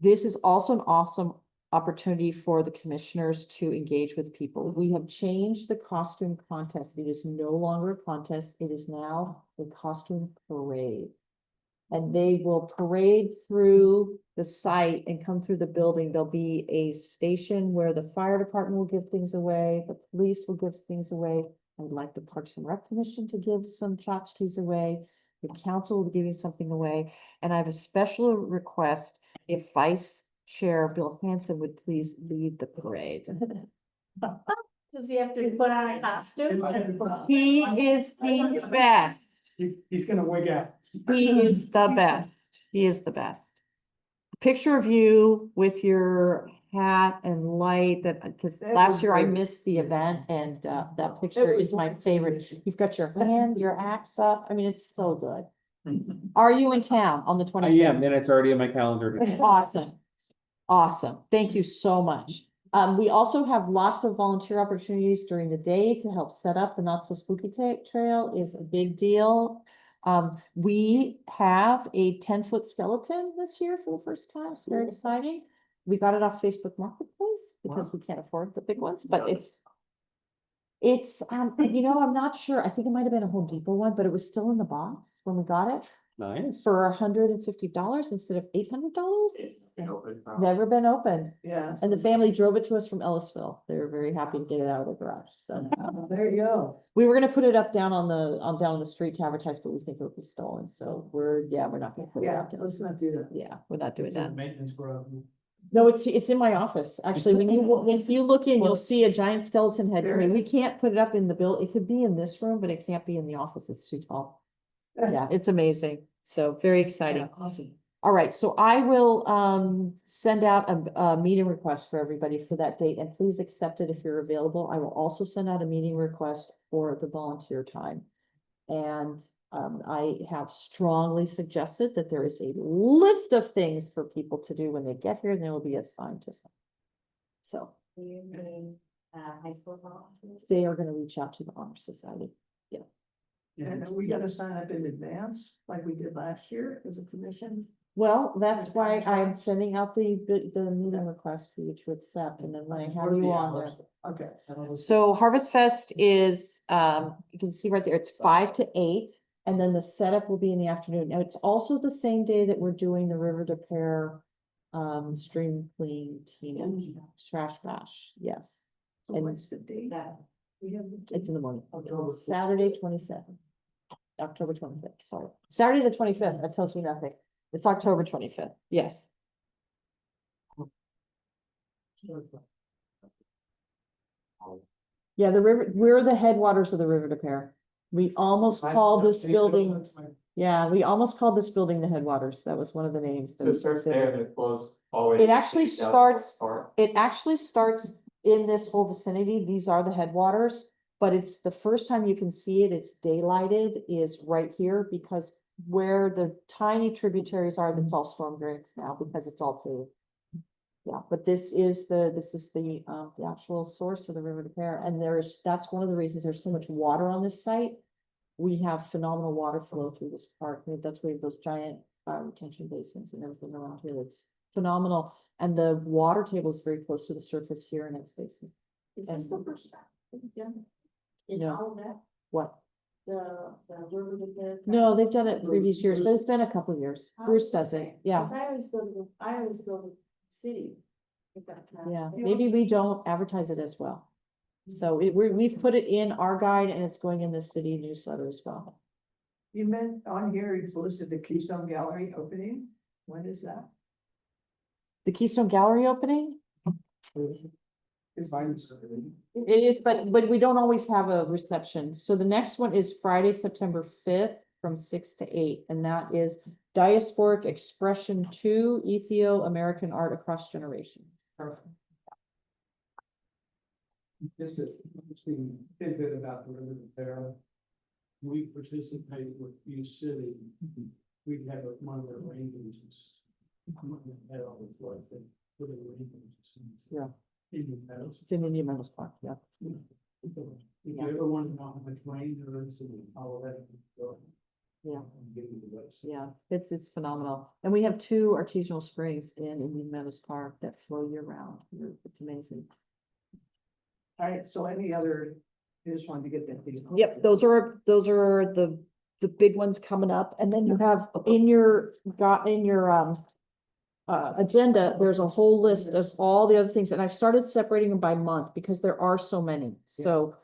This is also an awesome opportunity for the commissioners to engage with people. We have changed the costume contest. It is no longer a contest. It is now a costume parade. And they will parade through the site and come through the building. There'll be a station where the fire department will give things away, the police will give things away. I would like the Parks and Rec Commission to give some tchotchkes away. The council will be giving something away. And I have a special request, if Vice Chair Bill Hanson would please lead the parade. Does he have to put on a costume? He is the best. He's gonna wig out. He is the best. He is the best. Picture of you with your hat and light that, because That last was year I great. missed the event and that picture was is my favorite. You've got your hand, your axe up. I mean, it's so good. Mm-hmm. Are you in town on the I 25th? am, and it's already on my calendar. Awesome. Awesome. Thank you so much. We also have lots of volunteer opportunities during the day to help set up the Not So Spooky Trail is a big deal. We have a 10-foot skeleton this year for the first time. It's very exciting. We got it off Facebook Marketplace because we can't afford the big ones, but it's, I'm not sure. I think it might have been a Home Depot one, but it was still in the box when we got it Nice. for $150 instead of $800. It's open from- Never been opened. Yeah. And the family drove it to us from Ellisville. They were very happy to get it out of the garage. So There you go. we were gonna put it up down on the street to advertise, but we think it would be stolen. So we're not gonna put it Yeah, up. let's not do that. Yeah, we're not doing It's in that. the Maintenance grove. No, it's in my office. Actually, when you look in, you'll see a giant skeleton head. I mean, we can't put it up in the building. It could be in this room, but it can't be in the office. It's too tall. Yeah, it's amazing. So very exciting. Yeah, awesome. All right, so I will send out a meeting request for everybody for that date, and please accept it if you're available. I will also send out a meeting request for the volunteer time. And I have strongly suggested that there is a list of things for people to do when they get here, and they will be assigned to some. So Do you mean, high school volunteers? they are gonna reach out to the Honor Society. And are we gonna sign up in advance like we did last year as a commission? Well, that's The why time I'm slots? sending out the meeting request for you to accept, and then when I have you on there. Okay. So Harvest Fest is, you can see right there, it's 5 to 8, and then the setup will be in the afternoon. Now, it's also the same day that we're doing the River de Pear stream clean teenage trash bash, yes. So And what's the date? That, We have. it's in the morning. October. Saturday, 25th. October 25th, sorry. Saturday, the 25th, that tells you nothing. It's October 25th, yes. Yeah, the river, we're the headwaters of the River de Pear. We almost called this building, yeah, we almost called this building the headwaters. That was one of the names. that So we it starts considered. there and it flows all the way. It to actually 60,000 starts- Park. It actually starts in this whole vicinity. These are the headwaters, but it's the first time you can see it, it's daylighted is right here because where the tiny tributaries are, that's all storm drains now because it's all paved. Yeah, but this is the actual source of the River de Pear, and that's one of the reasons there's so much water on this site. We have phenomenal water flow through this park. I mean, that's why we have those giant retention basins and everything around here. It's phenomenal. And the water table is very close to the surface here in its basin. is this the first time? we've done it? In No. all of that, What? the river de Pear? No, they've done it in previous years, but it's been a couple years. Oh, Bruce does okay. it, yeah. 'Cause I always go to the city. If that counts. Yeah, maybe we don't advertise it as well. So we've put it in our guide and it's going in the city newsletter as well. You meant on here, it's listed the Keystone Gallery opening. When is that? The Keystone Gallery opening? Mine's- It is, but we don't always have a reception. So the next one is Friday, September 5th from 6 to 8. And that is Diasporic Expression 2, Ethio-American Art Across Generations. Just a interesting tidbit about the River Fair. We participate with U City. We have one of their ranges. Yeah. Indian Meadows. It's in Indian Meadows Park, yeah. If you ever want to know how much rain there is, and all of that. go. Yeah. Give you the website. Yeah, it's phenomenal. And we have 2 artisanal springs in Indian Meadows Park that flow year round. It's amazing. All right, so any other, you just wanted to get that. Yep, those are the big ones coming up. And then you have in your agenda, there's a whole list of all the other things, and I've started separating them by month because there are so many. So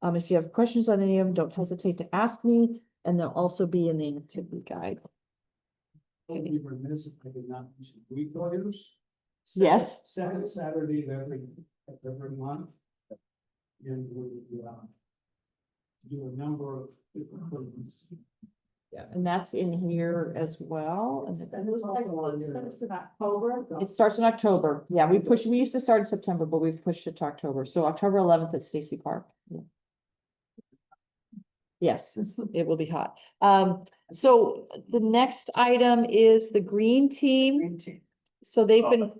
if you have questions on any of them, don't hesitate to ask me, and they'll also be in the activity guide. I'd be remiss if I did not mention week lawyers. Yes. Second Saturday of every month. And we do a number of different things. Yeah, and that's in here as well. And And it's like, It's in October. it starts in October. Yeah, we used to start in September, but we've pushed it to October. So October 11th at Stacy Park. Yeah. Yes, it will be hot. So the next item is the green team. Green team. So they've been Oh,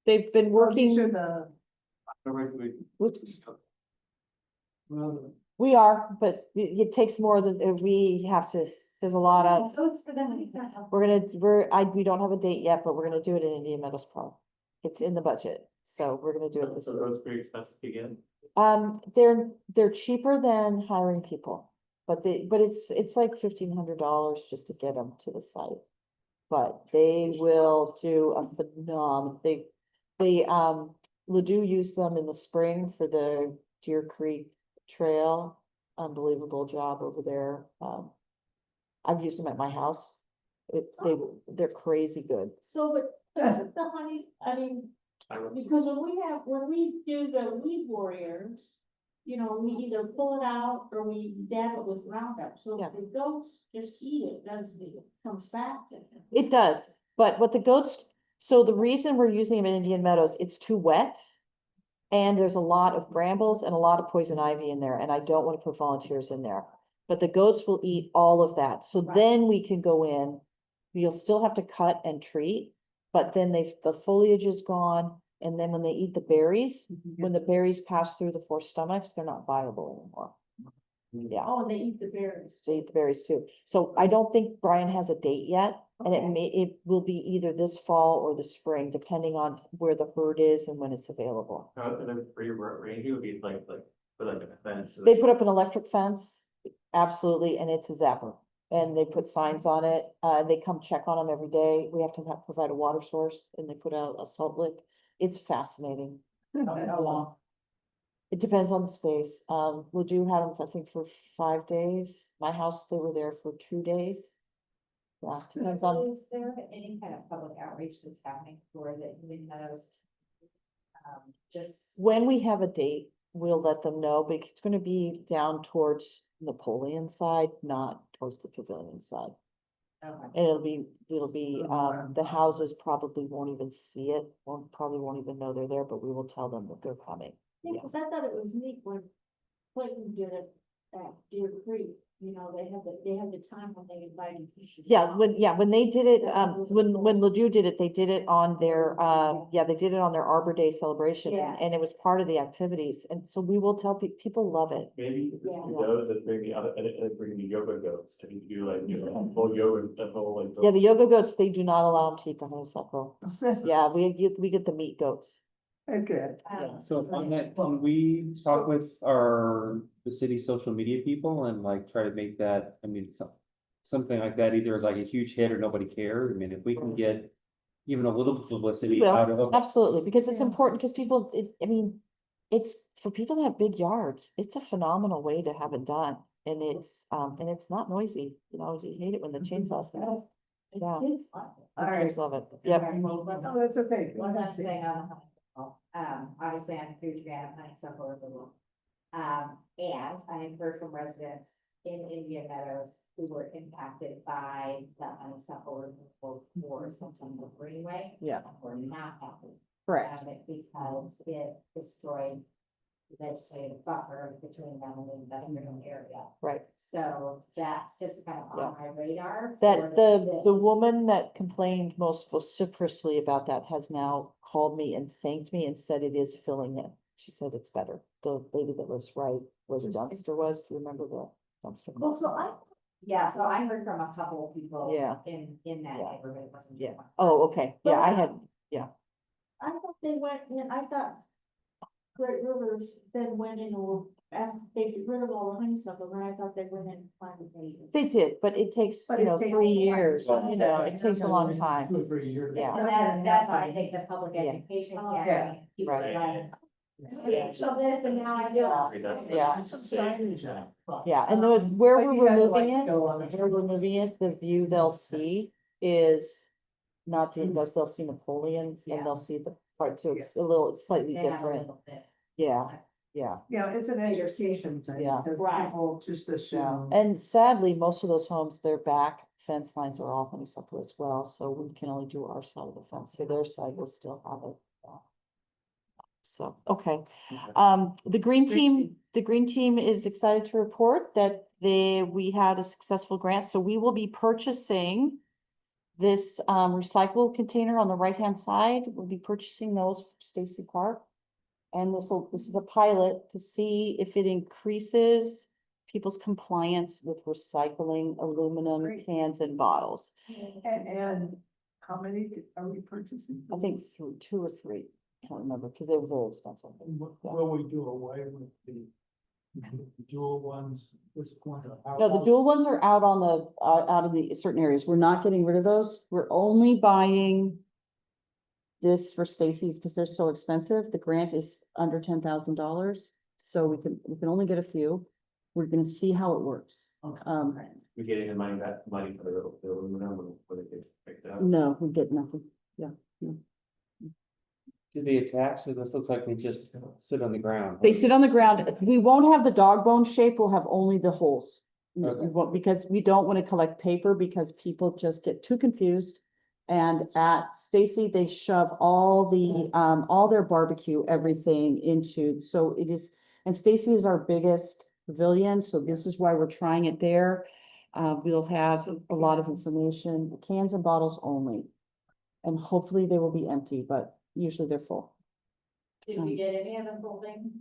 these are working, the, whoops, Well, we are, but it takes more than, we have to, there's a lot of, So it's for them. we don't have a date yet, but we're gonna do it in Indian Meadows Park. It's in the budget, so we're gonna do it this So year. those pretty expensive again. They're cheaper than hiring people, but it's like $1,500 just to get them to the site. But they will do a phenomenal, Ladue used them in the spring for the Deer Creek Trail. Unbelievable job over there. I've used them at my house. They're crazy good. So, but doesn't the honey, I mean, because when we do the weed warriors, you know, we either pull it out or we dab it with Roundup, so Yeah. if the goats just eat it, doesn't it, comes back. It does, but what the goats, so the reason we're using them in Indian Meadows, it's too wet. And there's a lot of brambles and a lot of poison ivy in there, and I don't want to put volunteers in there. But the goats will eat all of that, so Right. then we can go in. You'll still have to cut and treat, but then the foliage is gone, and then when they eat the berries, when the berries pass through the 4 stomachs, they're not viable anymore. Yeah, Oh, and they eat the berries. they eat the berries too. So I don't think Brian has a date yet, and Okay. it will be either this fall or the spring, depending on where the herd is and when it's available. And then for your range, it would be like, put like a fence. They put up an electric fence, absolutely, and it's a zapper. And they put signs on it, they come check on them every day. We have to provide a water source, and they put out a salt lick. It's fascinating. how long? It depends on the space. Ladue had them, I think, for 5 days. My house, they were there for 2 days. Yeah, depends on, Is there any kind of public outreach that's happening for the Indian Meadows? Just, when we have a date, we'll let them know, but it's gonna be down towards Napoleon side, not towards the pavilion side. okay, And it'll be, the houses probably won't even see it, probably won't even know they're there, but we will tell them that they're coming. Yeah, cause I thought it was neat when Clayton did it at Deer Creek, you know, they had the time when they invited. people. Yeah, when they did it, That was when cool. Ladue did it, they did it on their, they did it on their Arbor Day celebration, Yeah. and it was part of the activities, and so we will tell people love it. Maybe Yeah. those that bring the other, and bring the yoga goats, and you do like, you know, whole yoga, the whole like. Yeah, the yoga goats, they do not allow them to eat the honeysuckle. Yeah, we get the meat goats. Okay. um, So on that, can we talk with the city social media people and like try to make that, I mean, something like that either is like a huge hit or nobody cares. I mean, if we can get even a little publicity Well, out of. absolutely, because it's Yeah. important, because people, I mean, it's for people that have big yards, it's a phenomenal way to have it done. And it's not noisy, you know, you hate it when the chainsaws go. Yeah. Kids like it. The All kids right. love it. Yep. Oh, that's okay. One last thing on the honeysuckle, obviously I'm a huge fan of honeysuckle removal. And I have heard from residents in Indian Meadows who were impacted by the honeysuckle removal for Centennial Greenway. Yeah. And were not happy Correct. about it because it destroyed the vegetative buffer between them and the industrial area. Right. So that's just kind of on my radar. That for the this. woman that complained most vociferously about that has now called me and thanked me and said it is filling in. She said it's better. The lady that was right where the dumpster was, do you remember the dumpster? Well, so I heard from a couple of people. Yeah. In that Yeah. neighborhood, it wasn't Yeah. just one. Oh, okay. Yeah, I had, I thought they went in, I thought Great Rivers then went in, or after they get rid of all the honeysuckle, then I thought they went in and planted native. they did, but it takes, But you it know, takes 3 time. years, you know, it takes a long time. 2 or 3 years. Yeah. And that's why I think the public Yeah. education. Oh, yeah. People Right. like, so this and now I do. Yeah. Some signage out. Yeah, and the, where But we're you gotta, like, removing it, go on the- where we're removing it, the view they'll see is not the, they'll see Napoleon Yeah. and they'll see the part, so it's a little slightly They have a different. little bit. Yeah, yeah, Yeah, it's an education thing, Yeah. because Right. people just yeah. assume. And sadly, most of those homes, their back fence lines are all honeysuckle as well, so we can only do our side of the fence, so their side will still have it. So, okay. The green team is excited to report that we had a successful grant, so we will be purchasing this recyclable container on the right-hand side. We'll be purchasing those for Stacy Park. And this is a pilot to see if it increases people's compliance with recycling aluminum Great. cans and bottles. And how many are we purchasing? I think through 2 or 3, can't remember, because they were very expensive. Will we do away with the dual ones, this point? No, the dual ones are out on the, out in the certain areas. We're not getting rid of those. We're only buying this for Stacy because they're so expensive. The grant is under $10,000. So we can only get a few. We're gonna see how it works. We getting the money back, money for the aluminum when it gets picked up. No, we get nothing. Do they attach? So this looks like they just sit on the ground. They sit on the ground. We won't have the dog bone shape. We'll have only the holes. We Okay. won't- because we don't want to collect paper because people just get too confused. And at Stacy, they shove all their barbecue, everything into, so it is, and Stacy is our biggest pavilion, so this is why we're trying it there. We'll have a lot of information, cans and bottles only. And hopefully they will be empty, but usually they're full. Did we get any of the folding?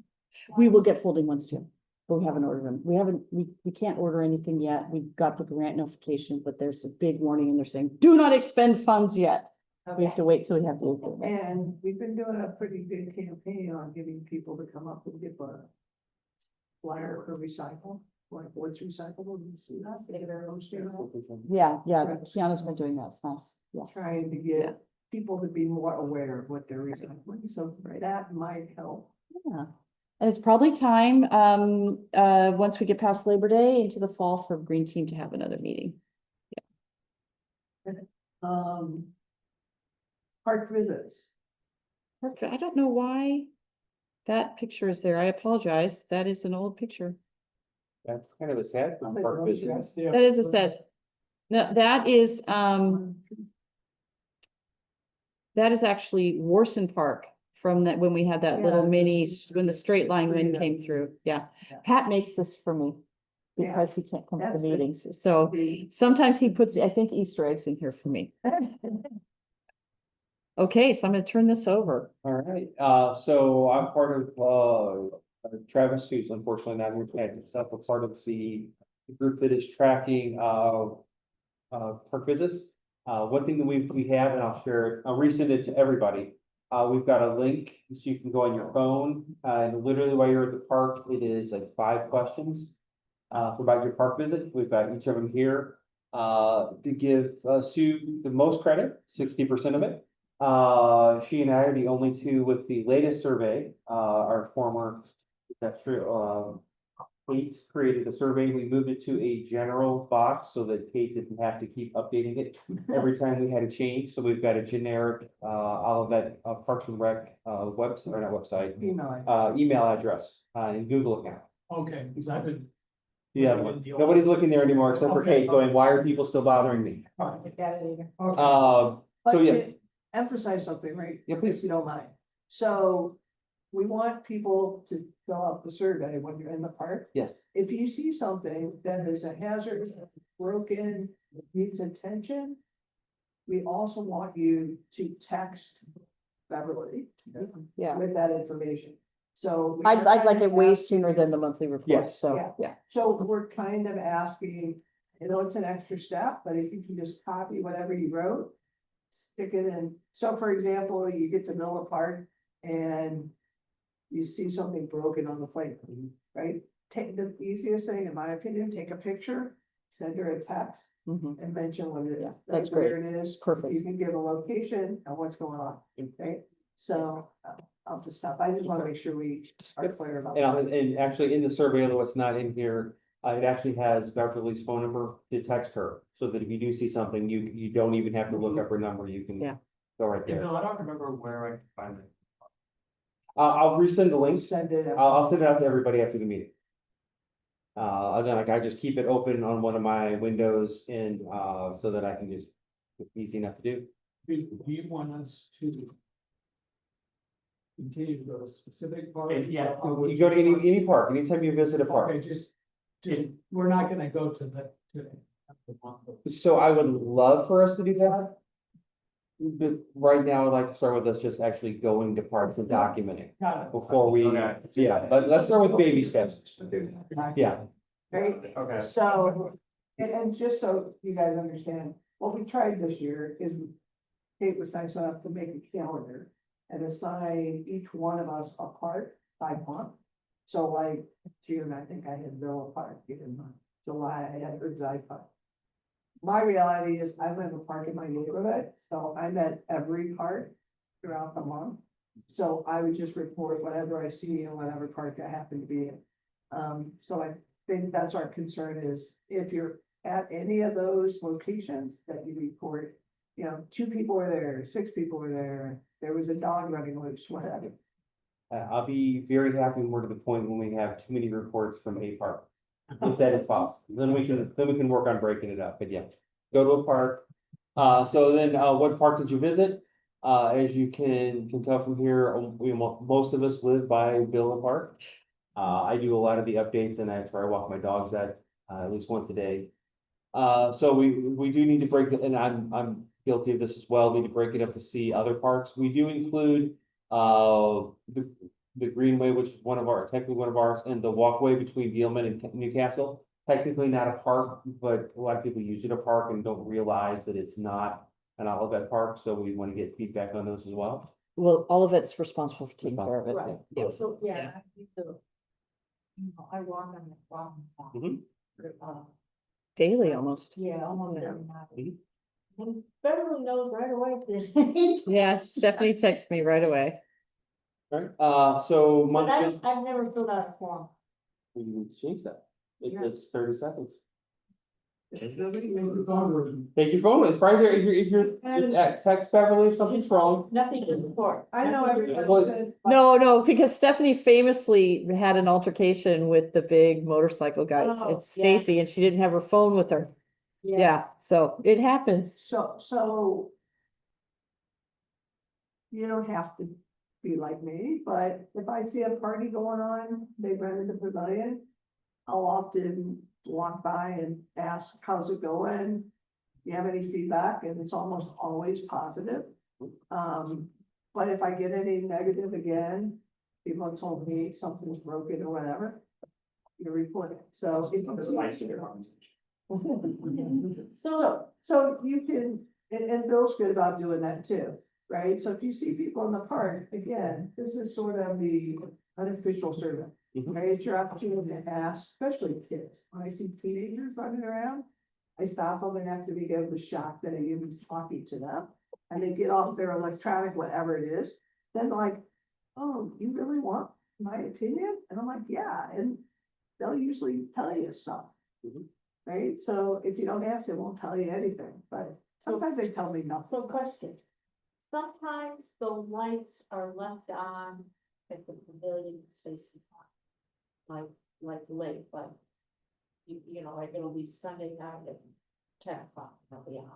We will get folding ones too, but we haven't ordered them. We can't order anything yet. We got the grant notification, but there's a big warning and they're saying, do not expend funds yet. We have Okay, to wait till we have the approval. And we've been doing a pretty big campaign on getting people to come up and give a flyer for recycle, like what's recyclable, you see that? Yeah, Kiana's been doing that. It's nice. Yeah. Trying to get people to be more aware of what they're recycling, so that might help. Yeah. And it's probably time, once we get past Labor Day into the fall for Green Team to have another meeting. Park visits. Perfect. I don't know why that picture is there. I apologize. That is an old picture. That's kind of a sad Oh, they part love business. that. That is a set. No, that is actually Warson Park from that, when we had that little Yeah, mini, just- when the straight line wind Yeah. came through. Yeah. Yeah. Pat makes this for me Yeah. because he can't come to the That's it. meetings. So The- sometimes he puts, I think, Easter eggs in here for me. Okay, so I'm gonna turn this over. All right, so I'm part of, Travis, who's unfortunately not here tonight, himself, a part of the group that is tracking, park visits. One thing that we have, and I'll share it, I'll resend it to everybody. We've got a link, so you can go on your phone, and literally while you're at the park, it is like 5 questions. About your park visit, we've got each of them here, to give Sue the most credit, 60% of it. She and I are the only two with the latest survey, our former, that's true, Kate created a survey, we moved it to a general box so that Kate didn't have to keep updating it every time we had a change, so we've got a generic, Olivet, Parks and Rec, website, or not website, Email. email address, and Google account. Okay, because I've been. Yeah, nobody's looking there anymore except for Kate going, why are people still bothering me? Okay. So But yeah, to emphasize something, right? Yeah, please. If you don't mind. So we want people to fill out the survey when you're in the park. yes, If you see something that is a hazard, broken, needs attention, we also want you to text Beverly Yeah. with that information. So. we I'd are like kind it of way asking- sooner than the monthly report, Yes. so, Yeah. yeah. So we're kind of asking, you know, it's an extra step, but if you can just copy whatever you wrote, stick it in. So for example, you get to Miller Park and you see something broken on the playground, right? Take the easiest thing, in my opinion, take a picture, send her a text Mhm. and mention what it is. Yeah, that's like where it is. Perfect. You can give a location and what's going on, okay? So I'll just stop. I just want to make sure we are clear about that. and actually in the survey, although it's not in here, it actually has Beverly's phone number to text her. So that if you do see something, you don't even have to look up her number, you can Yeah. go right Hey, there. Bill, I don't remember where I can find it. I'll resend the link. Send it. out. I'll send it out to everybody after the meeting. And then like I just keep it open on one of my windows and, so that I can just, it's easy enough to do. Do you want us to continue to go to specific parts? Yeah. You go to any park, anytime you visit a park. Okay, just, we're not gonna go to the. So I would love for us to do that. But right now, I'd like to start with us just actually going to parks and documenting Got it. before we, Okay. yeah, but let's start with baby steps. Yeah, Right? Okay. So, and just so you guys understand, what we tried this year is Kate was nice enough to make a calendar and assign each one of us a part by month. So like June, I think I had Villa Park, in July, I had Ridgeside Park. My reality is I live in a park in my neighborhood, so I'm at every park throughout the month. So I would just report whatever I see in whatever park I happen to be in. So I think that's our concern is if you're at any of those locations that you report, you know, 2 people were there, 6 people were there was a dog running loose, whatever. I'll be very happy when we're to the point when we have too many reports from a park. If that is possible, then we can work on breaking it up, but yeah, go to a park. So then, what park did you visit? As you can tell from here, most of us live by Villa Park. I do a lot of the updates and that's where I walk my dogs at least once a day. So we do need to break it, and I'm guilty of this as well, need to break it up to see other parks. We do include, the Greenway, which is technically one of ours, and the walkway between Gilman and Newcastle. Technically not a park, but a lot of people use it a park and don't realize that it's not an Olivet Park, so we want to get feedback on those as well. Well, all of it's responsible for taking care of it. Right, Yeah. so, yeah, I need to. You know, I walk on the walking path. Mhm. Daily almost. Yeah, almost Yeah. every night. Mhm. And Beverly knows right away if there's any. Yeah, Stephanie texts me right away. Alright, so But monthly, I've never filled out a form. we need to change that. Yeah. It's 30 seconds. Take your phone version. Take your phone, it's right there, if you're, text Beverly if something's wrong. Nothing to report. I know Nothing to everybody report. said. No, because Stephanie famously had an altercation with the big motorcycle guys. Oh, It's yeah. Stacy and she didn't have her phone with her. Yeah, so it happens. So. You don't have to be like me, but if I see a party going on, they rented the pavilion. I'll often walk by and ask, how's it going? Do you have any feedback? And it's almost always positive. But if I get any negative again, people have told me something's broken or whatever. You report it, so. if you see- So you can, and Bill's good about doing that too, right? So if you see people in the park, again, this is sort of the unofficial survey. Mhm. Right, it's your opportunity to ask, especially kids, when I see teenagers running around. I stop them and after they give the shock that a human's talking to them, and they get off their electronic, whatever it is, then like, oh, you really want my opinion? And I'm like, yeah, and they'll usually tell you something. Mhm. Right, so if you don't ask, they won't tell you anything, but sometimes they tell me nothing. So question, sometimes the lights are left on at the pavilion space. Like late, like, you know, like it'll be Sunday night at 10 o'clock, they'll be on.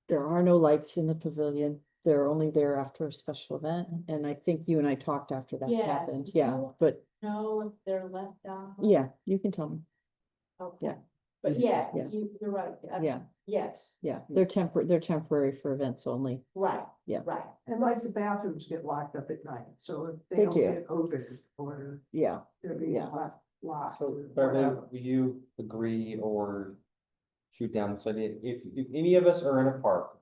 There are no lights in the pavilion. They're only there after a special event, and I think you and I talked after that Yes. happened, yeah, but No, if they're left on. yeah, you can tell me, Okay. yeah. But yeah, Yeah. you're right. Yeah. Yes, yeah, they're temporary for events only, right. Yeah. Right. And like the bathrooms get locked up at night, so if They they don't do. get open or yeah. they're being Yeah. locked So or Beverly, whatever. will you agree or shoot down this idea? If any of us are in a park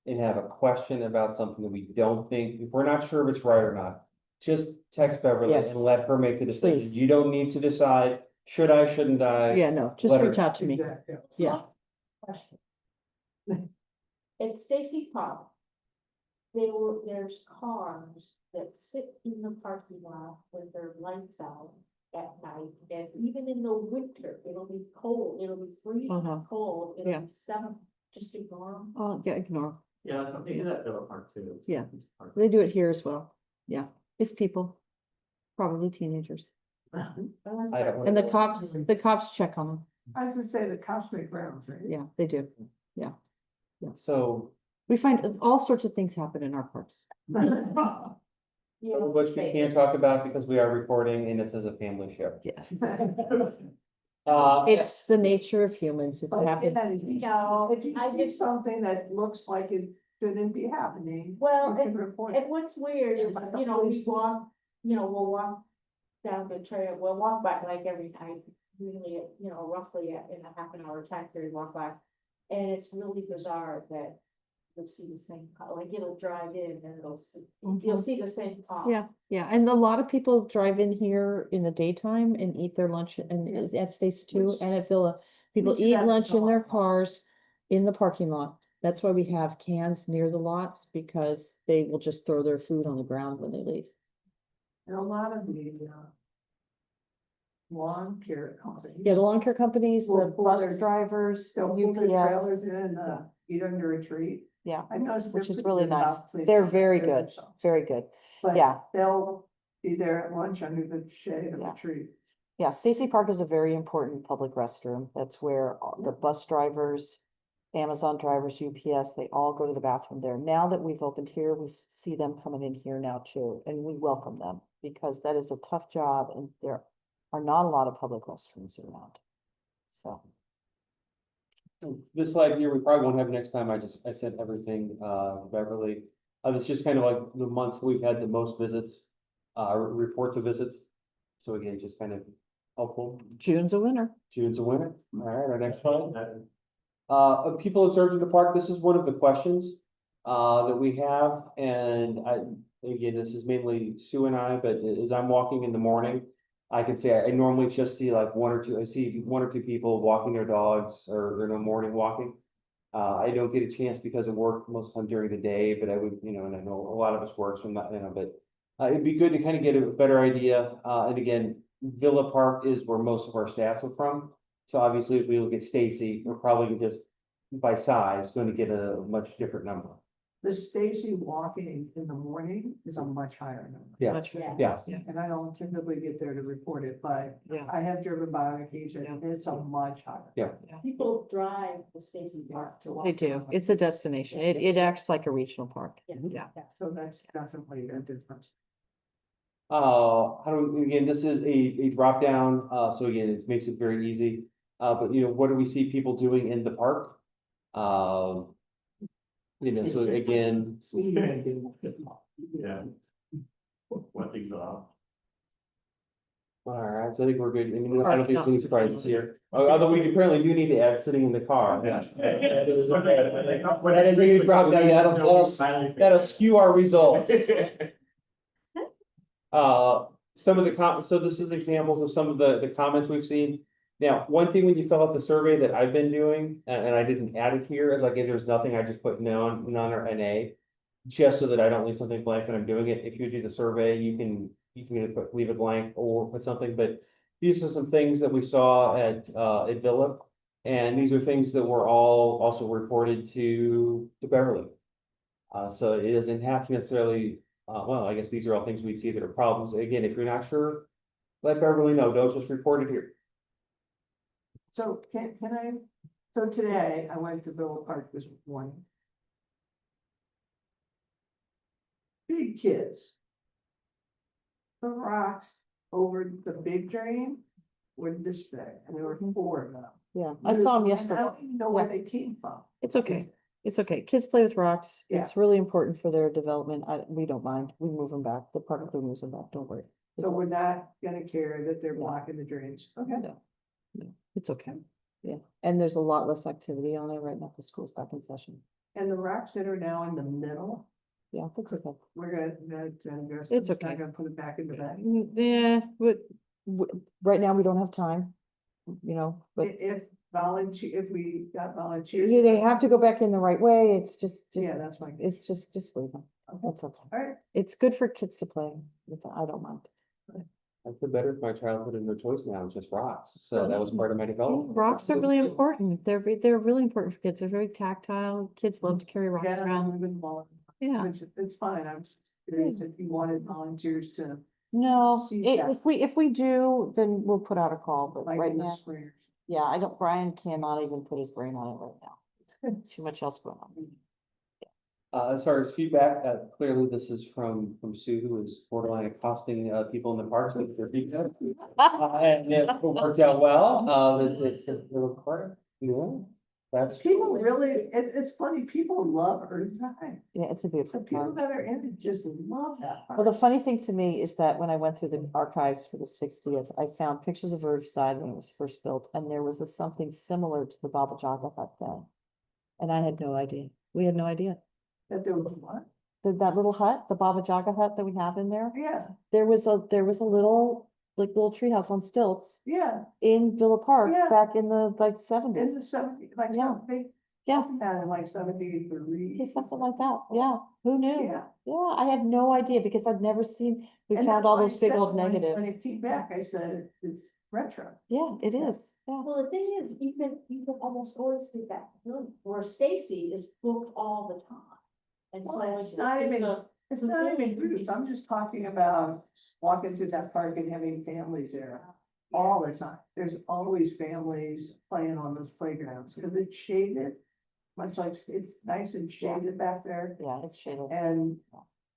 and have a question about something that we don't think, if we're not sure if it's right or not, just text Beverly Yes. and let her make the decision. Please. You don't need to decide, should I, shouldn't I? Yeah, no, just let her- reach out to me, Exactly. Yeah. Question. At Stacy Park. There's cars that sit in the parking lot with their lights out at night, and even in the winter, it'll be cold, it'll be freezing Uh-huh. cold, Yeah. it'll be 7, just ignore them. oh, yeah, ignore, Yeah, that's something in that Villa Park too. Yeah. they do it here as well, yeah, it's people, probably teenagers, I don't and the wanna- cops check on them, I was gonna say the cops make rounds, right? yeah, they do. So, We find all sorts of things happen in our parks. some of which we can't talk about because we are recording and this is a family show. Yes. Uh, It's the nature of humans, it's But happened, No, if you I see just, something that looks like it shouldn't be happening, well, you can report it. and what's weird is, But the you know, we police- walk, we'll walk down the trail, we'll walk back like every night, really, roughly in a half an hour time period, walk by. And it's really bizarre that you'll see the same, like it'll drive in and you'll see the same car. Yeah, yeah, and a lot of people drive in here in the daytime and eat their lunch and Yeah. is at Stacy too, Which- and at Villa. People see eat that lunch a in their lot. cars in the parking lot. That's why we have cans near the lots, because they will just throw their food on the ground when they leave. And a lot of the, lawn care companies. Yeah, the lawn care companies, Will the pull bus their- drivers, They'll pull their UPS, trailers in, eat under a tree. yeah, I noticed. which they're is pretty really good about nice. cleaning They're up very after good, themselves. very good. But Yeah. they'll be there at lunch under the shade of Yeah. a tree. Yeah, Stacy Park is a very important public restroom. That's where the bus drivers, Amazon drivers, UPS, they all go to the bathroom there. Now that we've opened here, we see them coming in here now too, and we welcome them because that is a tough job and there are not a lot of public restrooms around. So, this slide here, we probably won't have next time. I sent everything, Beverly. It's just kind of like the months that we've had the most visits, reports of visits. So again, just kind of helpful. June's a winner. June's a winner. All right, our next slide. People observed in the park, this is one of the questions, that we have, and again, this is mainly Sue and I, but as I'm walking in the morning, I can say I normally just see like I see one or two people walking their dogs or no morning walking. I don't get a chance because of work most of the time during the day, but I would, and I know a lot of us work, so I'm not, but it'd be good to kind of get a better idea, and again, Villa Park is where most of our stats are from. So obviously, if we look at Stacy, we're probably just by size going to get a much different number. The Stacy walking in the morning is a much higher number. Yeah. Much- Yeah. Yeah, And I don't typically get there to report it, but Yeah. I have driven by on occasion and it's a much higher. Yeah. People drive the Stacy Park. To walk They do. around. It's a destination. It acts like a regional park. Yeah. So that's definitely a difference. how do we, again, this is a drop down, so again, it makes it very easy. But what do we see people doing in the park? So again, Yeah. What things off? all right, so I think we're good. I mean, I don't think there's any surprises here. Although we apparently do need to add sitting in the car. That is a huge drop down. That'll skew our results. Some of the so this is examples of some of the comments we've seen. Now, one thing when you fill out the survey that I've been doing, and I didn't add it here, is like if there's nothing, I just put none or NA. Just so that I don't leave something blank when I'm doing it. If you do the survey, you can either leave it blank or put something, but these are some things that we saw at Villa. And these are things that were all also reported to Beverly. So it doesn't have to necessarily, well, I guess these are all things we see that are problems. Again, if you're not sure, let Beverly know. Don't just report it here. So so today I went to Villa Park this morning. Big kids. The rocks over the big drain were this big, and there were 4 of them. Yeah, I saw them And I yesterday. don't even know where they came from. It's okay. It's okay. Kids play with rocks. Yeah. It's really important for their development. We don't mind. We move them back. The park crew moves them back. Don't worry. It's So we're not gonna care that they're blocking the drains. Okay. No, no, it's okay. Yeah, and there's a lot less activity on it right now because school's back in session. And the rocks that are now in the middle, Yeah, that's okay. we're gonna. It's okay. Not gonna put it back in the bag. Yeah, but right now we don't have time, you know, but If if we got volunteers. yeah, they have to go back in the right way. It's just, Yeah, that's fine. it's just leave them. That's okay. All right. It's good for kids to play. I don't mind. I feel better if my child put in their choice now, it's just rocks. So that was part of my development. Rocks are really important. They're really important for kids. They're very tactile. Kids love to carry rocks Yeah, around. we've been volunteering. Yeah. It's fine. I'm just curious if you wanted volunteers to, No, See that. if we do, then we'll put out a call, but like right in the now, spring. yeah, I don't, Brian cannot even put his brain on it right now. Too much else going on. As far as feedback, clearly this is from Sue, who is borderline accosting, people in the parks with their feedback. And it worked out well, it's a little part, yeah, that's. People really, it's funny, people love Earthside. Yeah, it's a The beautiful people park. that are in it just love that. Well, the park. funny thing to me is that when I went through the archives for the 60th, I found pictures of Earthside when it was first built, and there was something similar to the Baba Jaga Hut then. And I had no idea. We had no idea. That there was what? That little hut, the Baba Jaga hut that we have in there, Yeah, there was a little, like little treehouse on stilts yeah, in Villa Park Yeah. back in the like in the 70s. 70s, like Yeah. something. Yeah. And like 73. Yeah, something like that. Yeah, who knew? Yeah. Yeah, I had no idea because I'd never seen, we And found that's all why I those big said old when negatives. it came back, I said, it's retro. Yeah, it Yeah. is. Yeah. Well, the thing is, you can almost always get that, feeling, where Stacy is booked all the time. And so Well, it's it's not even- a- It's not even groups, I'm just talking about walking through that park and having families there all the time. There's always families playing on those playgrounds, because it's shaded. Much like, it's nice and shaded back there, Yeah, it's shaded. and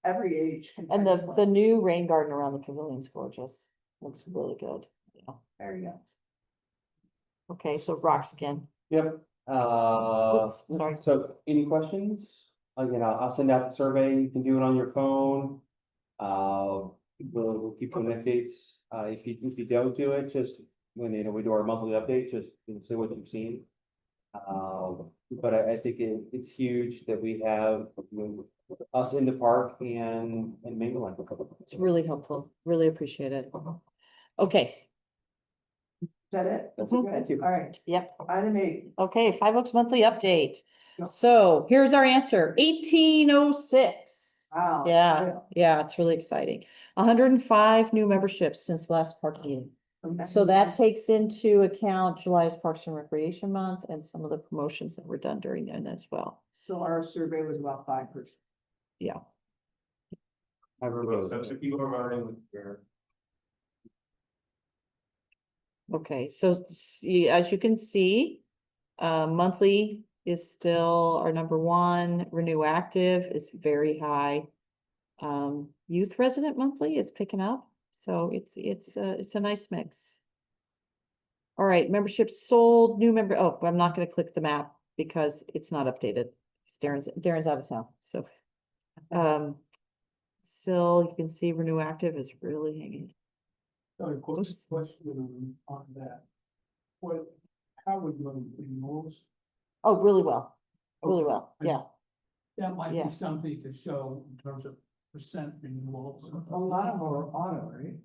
every age. can And kind of the play. new rain garden around the pavilion's gorgeous. Looks really good. Yeah. There you go. Okay, so rocks again. Yep, Oops, sorry. so any questions? Again, I'll send out the survey, you can do it on your phone. We'll keep doing updates, if you don't do it, just when, we do our monthly update, just, say what you've seen. But I think it's huge that we have us in the park and Mainland. It's really helpful. Really appreciate it. Okay, Is that it? That's it, thank you. All right, yep. item 8. Okay, Five Oaks monthly update. Yep. So here's our answer, 1806. Wow. Yeah, it's really exciting. 105 new memberships since last park meeting. So that takes into account July's Parks and Recreation Month and some of the promotions that were done during then as well. So our survey was about 5%. Yeah. Have a vote. So if you are running with your. Okay, so as you can see, monthly is still our number one. Renew Active is very high. Youth Resident Monthly is picking up, so it's a nice mix. All right, memberships sold, new member, oh, I'm not gonna click the map because it's not updated. Darren's out of town, so. Still, you can see Renew Active is really hanging. Sorry, Oops. question on that. How would you renewals? Oh, really well, really Okay. well, yeah. That might Yeah. be something to show in terms of percent renewals. A lot of them are auto, right?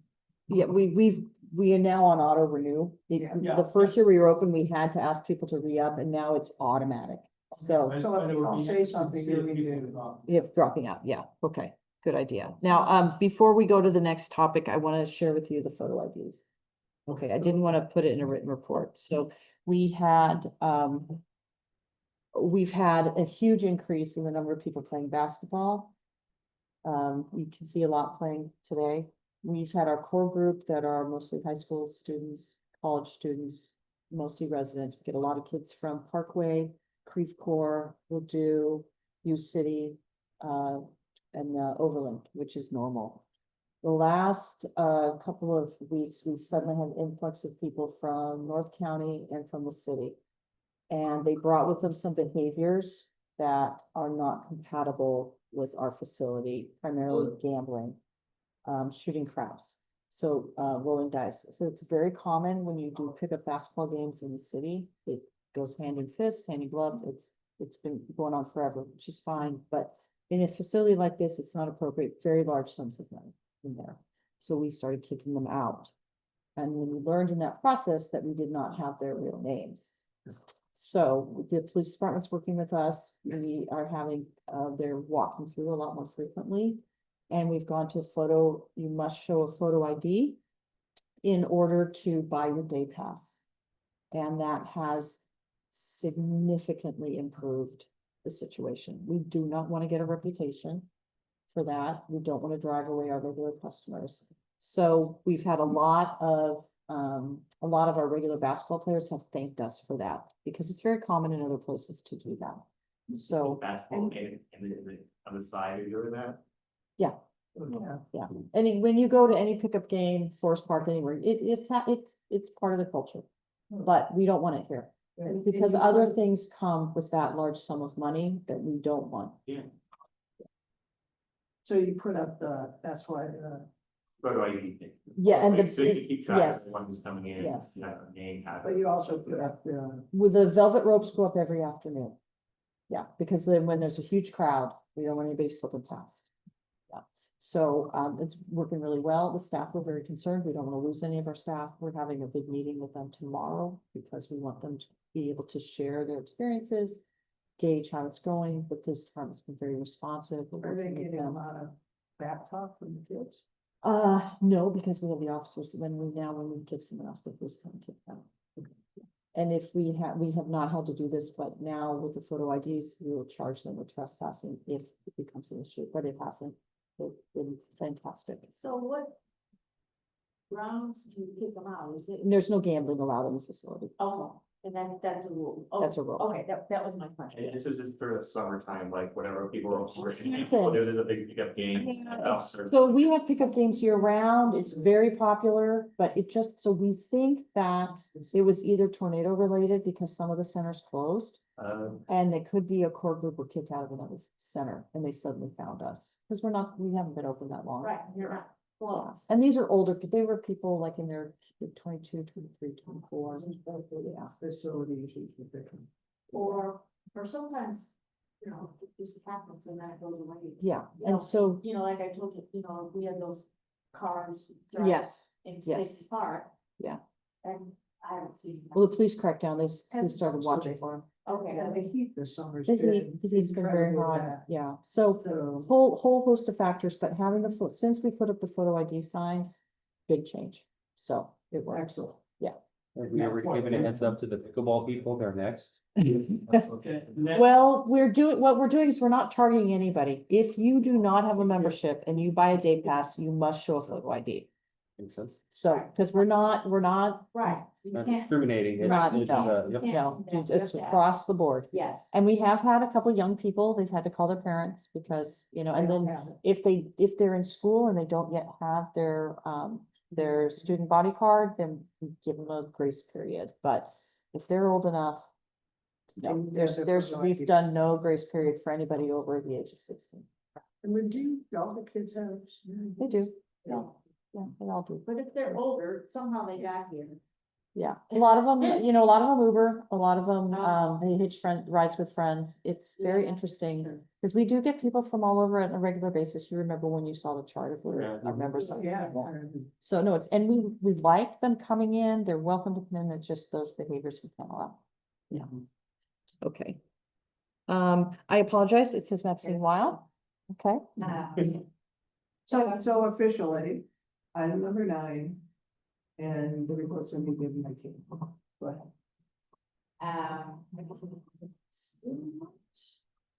Yeah, we are now on auto renew. Yeah. The first year we were open, we had to ask people to re-up and now it's automatic. So So if you don't say something, you're gonna do it. you have dropping out. Yeah, okay, good idea. Now, before we go to the next topic, I want to share with you the photo IDs. Okay, I didn't want to put it in a written report. So we had, we've had a huge increase in the number of people playing basketball. You can see a lot playing today. We've had our core group that are mostly high school students, college students, mostly residents. We get a lot of kids from Parkway, Creve Coeur, Ladue, U City, and Overland, which is normal. The last couple of weeks, we suddenly had an influx of people from North County and from the city. And they brought with them some behaviors that are not compatible with our facility, primarily gambling, shooting craps, so rolling dice. So it's very common when you do pick up basketball games in the city. It goes hand in fist, hand in glove. It's been going on forever, which is fine, but in a facility like this, it's not appropriate, very large sums of money in there. So we started kicking them out. And when we learned in that process that we did not have their real names. So the police department's working with us. We are having, they're walking through a lot more frequently. And we've gone to you must show a photo ID in order to buy your day pass. And that has significantly improved the situation. We do not want to get a reputation for that. We don't want to drive away our regular customers. So we've had a lot of our regular basketball players have thanked us for that because it's very common in other places to do that. So, Basketball game on the side of doing that. yeah, Yeah. and when you go to any pickup game, Forest Park, anywhere, it's part of the culture, but we don't want it here. Because other things come with that large sum of money that we don't want. So you put up that's why, What do I need? Yeah, and So you can keep track of yes. the one who's coming in. Yes. You have a name. but you also put up With the velvet ropes go up every afternoon. Yeah, because then when there's a huge crowd, we don't want anybody slipping past. Yeah, so it's working really well. The staff were very concerned. We don't want to lose any of our staff. We're having a big meeting with them tomorrow because we want them to be able to share their experiences, gauge how it's going. The police department's been very responsive. We're are they working with getting a them. lot of back talk from the kids? No, because we have the officers, when we kick someone else, the police come and kick them. And if we have not had to do this, but now with the photo IDs, we will charge them with trespassing if it becomes an issue, but it hasn't. It's been fantastic. So what grounds do you kick them out? Is it? And there's no gambling allowed in the facility. Oh, and then that's a rule. Oh, That's a rule. Okay, that was my question. And this was just for the summertime, like whatever people were. happened. There's a big pickup game. Yeah, about So we have pickup games year round. It's very popular, but so we think that it was either tornado related because some of the centers closed. And they could be a core group were kicked out of another center and they suddenly found us because we haven't been open that long. Right, you're not Yeah. close. And these are older, but they were people like in their 22, 23, 24. Yeah. Facilities you can pick them. Or sometimes, it just happens and then it goes away. Yeah, You know, and so, like I told you, we had those cars. drive yes, In yes. State Park. Yeah. And I haven't seen. well, the police cracked down. They And started so watching they- for them. Okay. And the heat this summer's The been. heat's been very incredibly hot, bad. yeah. So So, whole host of factors, but having since we put up the photo ID signs, big change. So it works. excellent. Have we ever given a heads up to the pickleball people? They're next. Okay. Well, what we're doing is we're not targeting anybody. If you do not have a membership and you buy a day pass, you must show a photo ID. Makes sense. So, because we're not, Right. You Not can't. discriminating. It's- Not- it's, no. yep. no, Yeah, it's yeah. across the board. Yes. And we have had a couple young people, they've had to call their parents because, and then if they're in school and they don't yet have their student body card, then we give them a grace period, but if they're old enough. No, Then there's a photo we've ID. done no grace period for anybody over the age of 16. And would all the kids have? They do, yeah, they all do. But if they're older, somehow they got here. Yeah, a lot of them, a lot of them Uber, a lot of them, Oh. they hitch rides with friends. It's very Yeah, interesting. sure. Because we do get people from all over on a regular basis. You remember when you saw the chart of Yeah. I remember some. Yeah. So no, we like them coming in. They're welcome to come in. It's just those behaviors we can't allow. Yeah. Okay. I apologize. It says Maxine Weil. Okay. So officially, item number 9, And the report's gonna be given by Kate. Go ahead. Too much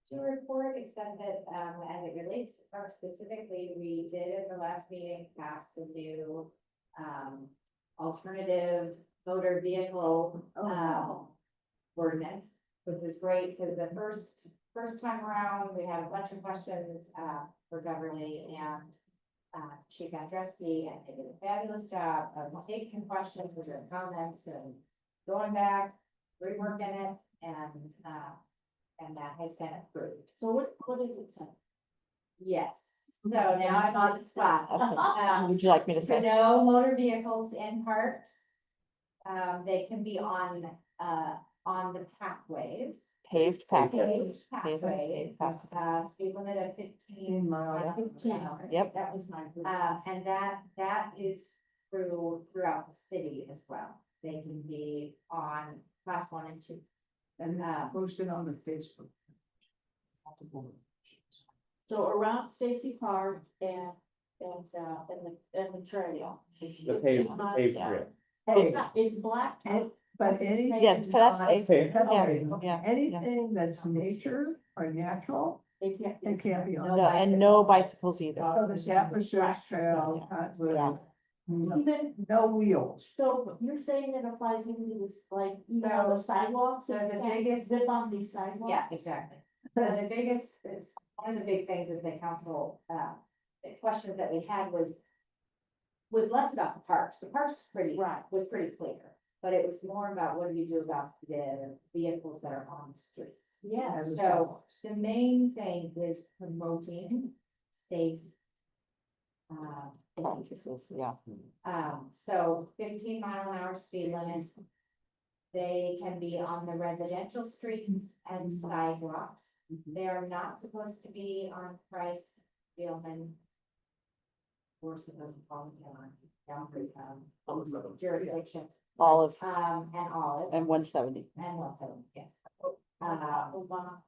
to report, except that, as it relates to parks specifically, we did at the last meeting pass the new, alternative motor vehicle, ordinance, which was great, because the first time around, we had a bunch of questions, for Beverly and Chief Andreski, and they did a fabulous job of taking questions, with their comments, and going back, reworking it, and that has been approved. So what is it say? Yes, so now I'm on the spot. Okay. Would you like me to So say? no motor vehicles in parks. They can be on the pathways. Paved pathways. Paved pathways, pathways. speed limit of 15 miles. miles. Yep. That was my. And that is throughout the city as well. They can be on class 1 and 2. And posted on the Facebook. So around Stacy Park and the trail. The paved trail. Hey, It's black. and- but anything. Yeah, that's not- paved. paved. that's Yeah, paved. yeah, Anything that's nature or natural, They can't. it can't be on. No, and no bicycles either. So the Stafford Shores Trail, Yeah. Even, no wheels. so you're saying it applies even to this, like, even on the sidewalks? So the It can't biggest- Zip on these sidewalks? Yeah, exactly. So the biggest, it's one of the big things that the council, the questions that we had was less about the parks. The parks was pretty clear. But it was more about what do you do about the vehicles that are on the streets? Yeah. As a So sidewalks. the main thing is promoting safe. Practices, yeah. So 15-mile-an-hour speed limit. They can be on the residential streets and sidewalks. They are not supposed to be on Price, Steelman. We're supposed to follow jurisdiction, Olive and Olive, and 170. and what's it, yes. Obama,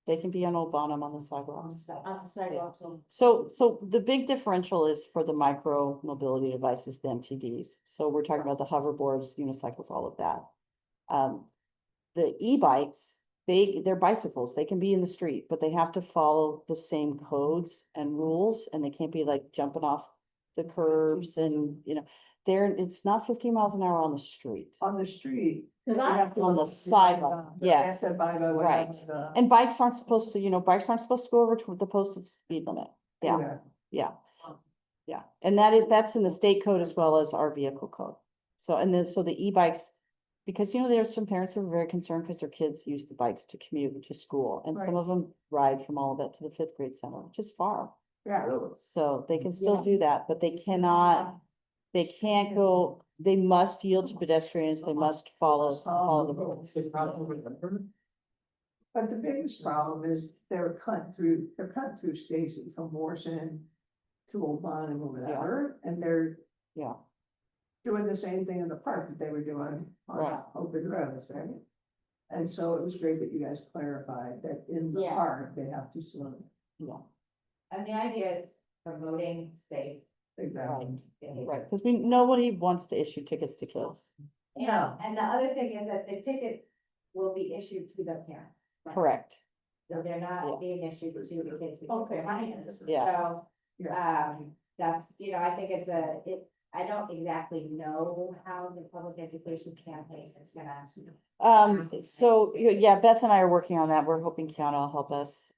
They can be on Old Bonham on the sidewalks. on the sidewalks. So the big differential is for the micro mobility devices, the MTDs. So we're talking about the hoverboards, unicycles, all of that. The e-bikes, they're bicycles, they can be in the street, but they have to follow the same codes and rules, and they can't be like jumping off the curbs and, it's not 15 miles an hour on the street. On the street. Cause they I, have to On the go sidewalk, they yes, have to abide by what right. happens, And bikes aren't supposed to, bikes aren't supposed to go over to the posted speed limit. Yeah. exactly. Yeah. Yeah, and that's in the state code as well as our vehicle code. So, and then, so the e-bikes, because there's some parents who are very concerned because their kids use the bikes to commute to school. And some Right. of them ride from Olivet to the 5th grade center, which is far. Yeah. So they can still Yeah. do that, but they can't go, they must yield to pedestrians, they must follow the rules. But the biggest problem is they're cut through Stacy from Morrison to Old Bonham or whatever, and they're Yeah, doing the same thing in the park that they were doing on Right. open roads, right? And so it was great that you guys clarified that in the Yeah. park, they have to slow. yeah, And the idea is promoting safe. Exactly. behavior. right, because nobody wants to issue tickets to kids. Yeah, and the other thing is that the tickets will be issued to the parents. Correct. So they're Yeah. not being issued to the kids. who Okay. put money in. Yeah. So, that's, I think I don't exactly know how the public education campaign is gonna. So, yeah, Beth and I are working on that. We're hoping Kiana will help us.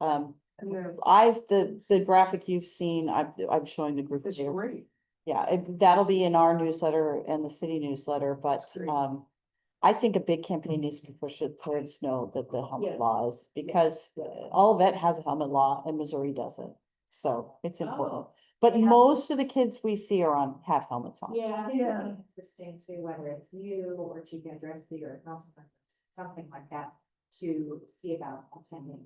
And they're, The graphic you've seen, I'm showing the group. it's here. great. Yeah, that'll be in our newsletter and the city newsletter, but, Great. I think a big campaign needs to be pushed to parents know that the helmet Yeah. law is, because Olivet has a helmet law and Missouri doesn't. So it's important, but Yeah. most of the kids we see have helmets on. yeah. I think it'd Yeah. be interesting too, whether it's you or Chief Andreski or council members, something like that, to see about attending,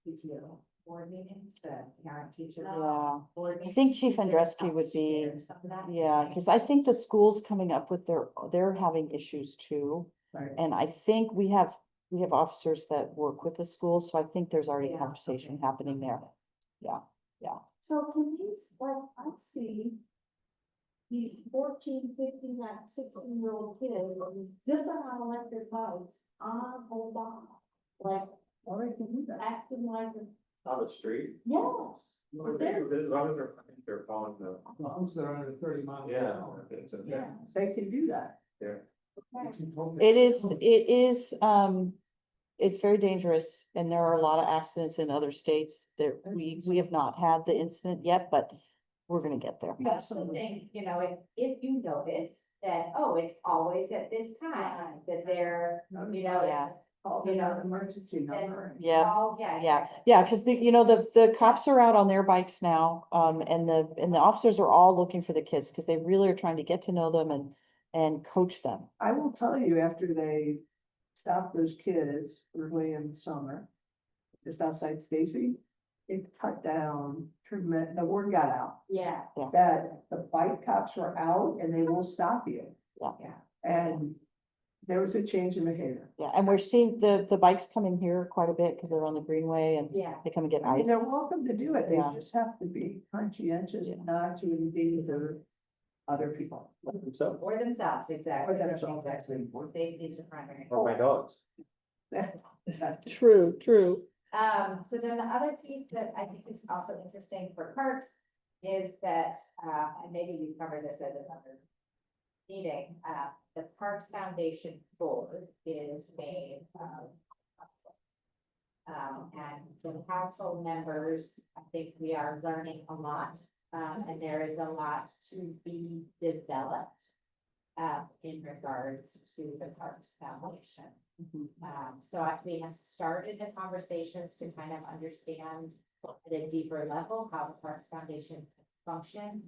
PTO board meetings, the parent teacher. Yeah. board I think meetings, Chief to just Andreski help would be- share some of that Yeah, because I think the school's coming up with they're having issues too. Right. And I think we have officers that work with the school, so I think there's already Yeah, conversation happening there. So can these, like, I see. The 14, 15, like 16-year-old kids zipping on electric bikes on Obama. Like, Well, they can do that. acting like, On the street. yes. As long as they're following the, As long as they're under 30 miles. an yeah. hour. it's okay. Yeah. They can do that. Yeah. Okay. But you told me- It is, it's very dangerous and there are a lot of accidents in other states that we have not had the incident yet, but we're gonna get there. I also think, you know, if you notice that, oh, it's always at this time, that they're, you know. Yeah. Call You them know, an emergency number. Yeah. Oh, yeah. Yeah, exactly. yeah, because the cops are out on their bikes now, and the officers are all looking for the kids, because they really are trying to get to know them and coach them. I will tell you, after they stopped those kids early in the summer, just outside Stacy, it cut down tremendous, the word got out Yeah. that the bike cops were out and they will stop you. Yeah. And there was a change in behavior. Yeah, and we're seeing the bikes come in here quite a bit, because they're on the greenway and Yeah. they come and get I mean, ice. they're welcome to do it. They Yeah. just have to be conscientious Yeah. not to endanger other people. So, For themselves, exactly. Or themselves, Exactly. actually. Safety is the primary. or my dogs. True, true. So then the other piece that I think is also interesting for parks is that, and maybe you covered this at another meeting, the Parks Foundation Board is made of and the council members, I think we are learning a lot, and there is a lot to be developed in regards to the Parks Foundation. So we have started the conversations to kind of understand at a deeper level how the Parks Foundation function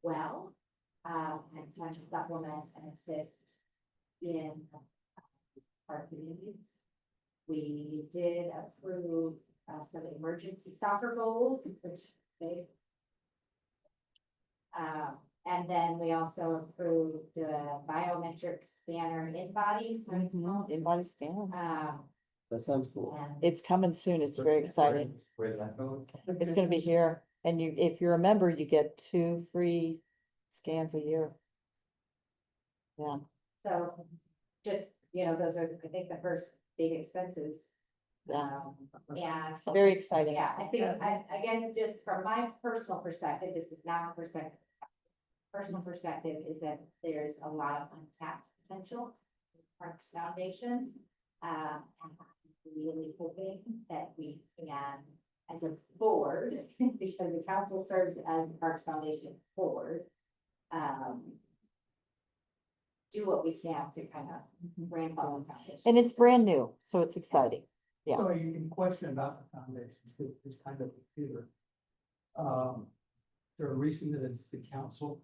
well. And kind of supplement and assist in our communities. We did approve some emergency soccer goals, which they. And then we also approved the biometric scanner in bodies. In-body scan. That sounds cool. It's coming soon. It's very exciting. Where's that going? It's gonna be here. And if you're a member, you get 2 free scans a year. Yeah, So just, you know, those are, I think, the first big expenses. Yeah. And. it's very exciting. Yeah, I think, I guess just from my personal perspective, this is not a perspective. Personal perspective is that there's a lot of untapped potential. in the Parks Foundation, and I'm really hoping that we can, as a board, because the council serves as the Parks Foundation board. Do what we can to kind of ramp up the foundation. And it's brand new, so it's exciting. Yeah. So you can question about the foundation, it's kind of computer. There are reasons that it's the council.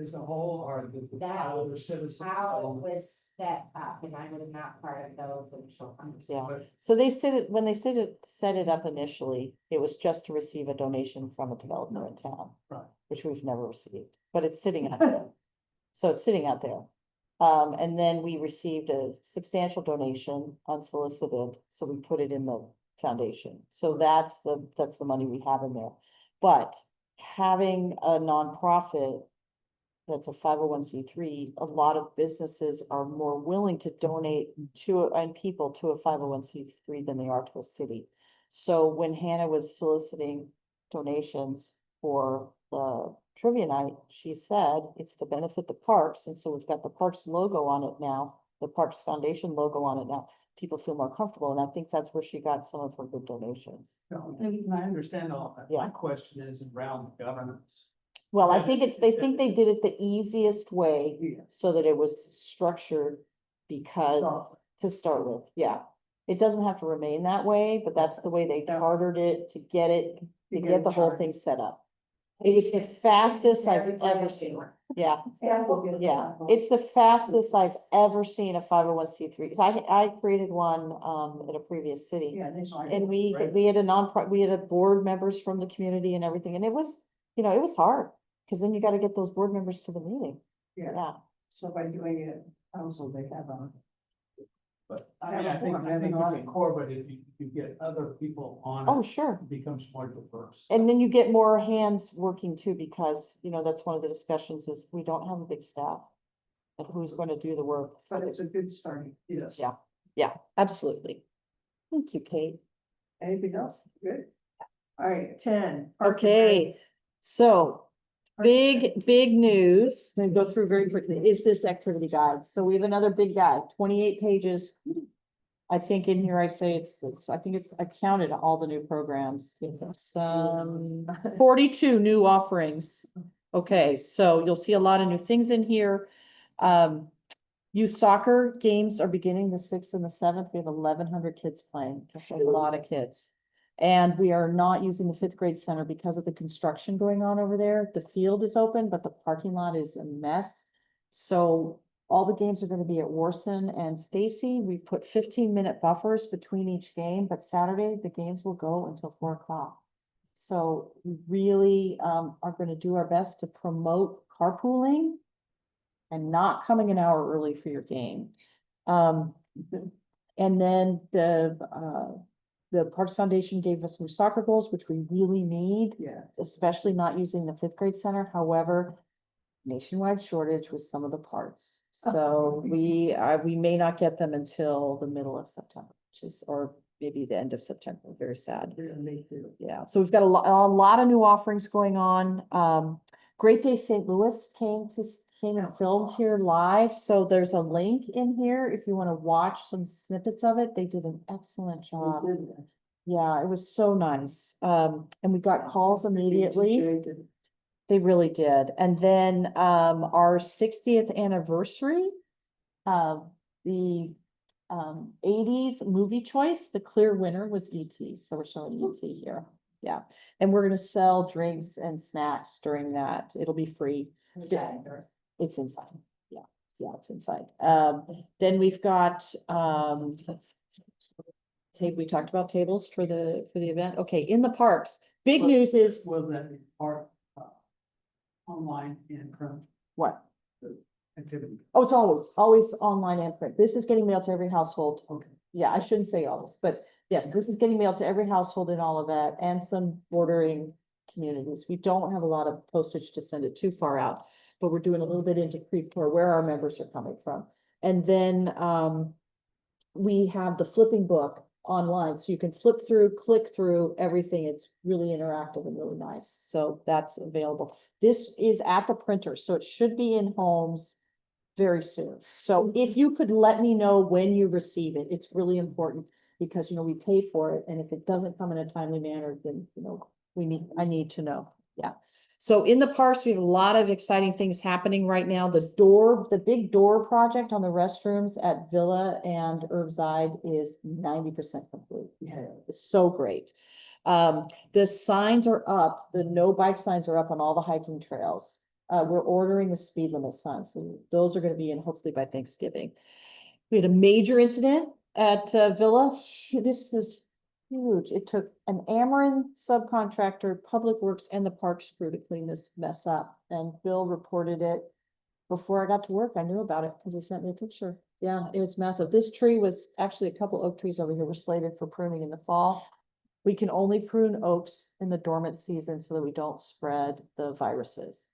As a whole, or the other citizens. How it was set up, and I was not part of those initial conversations. But So they said it, when they set it up initially, it was just to receive a donation from a developer in town. Right. Which we've never received, but it's sitting out there. So it's sitting out there. And then we received a substantial donation unsolicited, so we put it in the foundation. So that's the money we have in there. But having a nonprofit that's a 501c3, a lot of businesses are more willing to donate to, and people to a 501c3 than they are to a city. So when Hannah was soliciting donations for the trivia night, she said it's to benefit the parks, and so we've got the parks logo on it now, the Parks Foundation logo on it now. People feel more comfortable, and I think that's where she got some of her good donations. no, and I understand all that. My Yeah. question is around governance. Well, I Yeah, think they did it the easiest way, Yeah. so that it was structured because to start with, yeah. It doesn't have to remain that way, but that's the way they Yeah. chartered it to get it, to get get it the whole chartered. thing set up. It was the fastest I've Very ever brand seen. new. Yeah, Yeah, we'll get it yeah. done. It's the fastest I've ever seen a 501c3. Cause I created one, at a previous city. Yeah, they. And we had we had a board members from the community and everything, and it was, it was hard. Cause then you gotta get those board members to the meeting. Yeah. Yeah, So by doing it, council, they have But I I mean, have I a think, core, I think I'm it's a core, but if you get other people on Oh, it, sure. it becomes more diverse. And then you get more hands working too, because, that's one of the discussions is we don't have a big staff. And who's going to do the work? But it's a good starting, yes. Yeah. Yeah, absolutely. Thank you, Kate. Anything else? Good. All right, 10. Park and Okay, so Rec. big news, I'm gonna go through very quickly, is this activity guide. So we have another big guide, 28 pages. I think in here I say I counted all the new programs. It's 42 new offerings. Okay, so you'll see a lot of new things in here. Youth soccer games are beginning the 6th and the 7th. We have 1,100 kids playing. That's a lot of kids. And we are not using the 5th grade center because of the construction going on over there. The field is open, but the parking lot is a mess. So all the games are going to be at Warson and Stacy. We put 15-minute buffers between each game, but Saturday the games will go until 4 o'clock. So we really are going to do our best to promote carpooling and not coming an hour early for your game. And then the Parks Foundation gave us new soccer goals, which we really need, Yeah. especially not using the 5th grade center. However, nationwide shortage with some of the parts. So we may not get them until the middle of September, or maybe the end of September. Very sad. Me too. Yeah, so we've got a lot of new offerings going on. Great Day St. Louis came and filmed here live, so there's a link in here if you want to watch some snippets of it. They did an excellent job. Yeah, it was so nice. And we got calls immediately. They really did. And then our 60th anniversary, the 80s movie choice, the clear winner was E.T. So we're showing E.T. here. Yeah. And we're going to sell drinks and snacks during that. It'll be free. It's inside. Yeah. Yeah, it's inside. Then we've got we talked about tables for the event. Okay, in the parks. Big news is Will that be part online and print what? activity? Oh, it's always online and print. This is getting mailed to every household. Okay. Yeah, I shouldn't say always, but yes, this is getting mailed to every household in all of that and some bordering communities. We don't have a lot of postage to send it too far out, but we're doing a little bit into Creveport where our members are coming from. And then we have the flipping book online, so you can flip through, click through everything. It's really interactive and really nice. So that's available. This is at the printer, so it should be in homes very soon. So if you could let me know when you receive it, it's really important because, we pay for it. And if it doesn't come in a timely manner, then, I need to know. Yeah. So in the parks, we have a lot of exciting things happening right now. The big door project on the restrooms at Villa and Irvside is 90% complete. Yeah. It's so great. The signs are up, the no bike signs are up on all the hiking trails. We're ordering the speed limit signs, so those are gonna be in hopefully by Thanksgiving. We had a major incident at Villa. This is huge. It took an Ameren subcontractor, Public Works, and the parks crew to clean this mess up. And Bill reported it before I got to work. I knew about it because he sent me a picture. Yeah, it was massive. This tree was actually a couple oak trees over here were slated for pruning in the fall. We can only prune oaks in the dormant season so that we don't spread the viruses.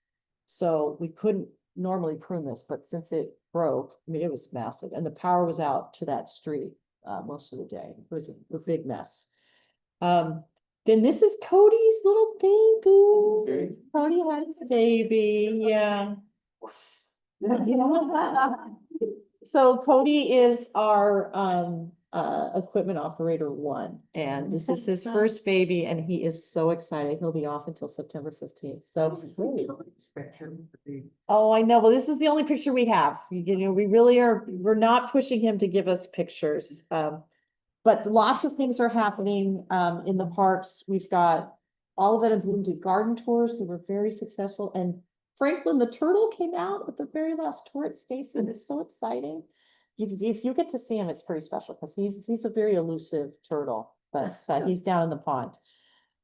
So we couldn't normally prune this, but since it broke, it was massive. And the power was out to that street most of the day. It was a big mess. Then this is Cody's little baby. Cody had his baby, yeah. So Cody is our equipment operator 1, and this is his first baby, and he is so excited. He'll be off until September 15th. So, oh, I know. Well, this is the only picture we have. We really we're not pushing him to give us pictures. But lots of things are happening in the parks. We've got Olivet and Bloom did garden tours. They were very successful. And Franklin the turtle came out at the very last tour at Stacy. It was so exciting. If you get to see him, it's pretty special because he's a very elusive turtle, but he's down in the pond.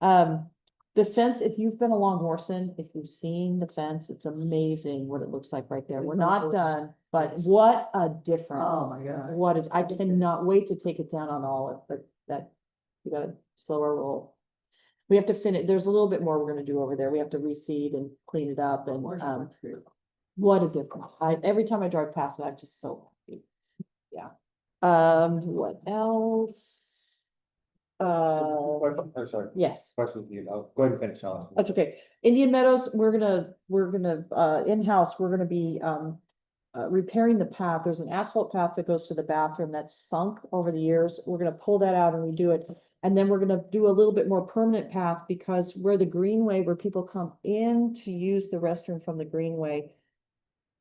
The fence, if you've been along Warson, if you've seen the fence, it's amazing what it looks like right there. We're not done. but what a difference. Oh, my God. I cannot wait to take it down on Olive, but that, we gotta slow our roll. We have to finish, there's a little bit more we're gonna do over there. We have to reseed and clean it up and, what a difference. Every time I drive past it, I'm just so happy. Yeah. What else? Question, or sorry, Yes. question for you, go ahead and finish, Alex. That's okay. Indian Meadows, we're gonna, in-house, we're gonna be, repairing the path. There's an asphalt path that goes to the bathroom that's sunk over the years. We're gonna pull that out and redo it. And then we're gonna do a little bit more permanent path because where the greenway, where people come in to use the restroom from the greenway,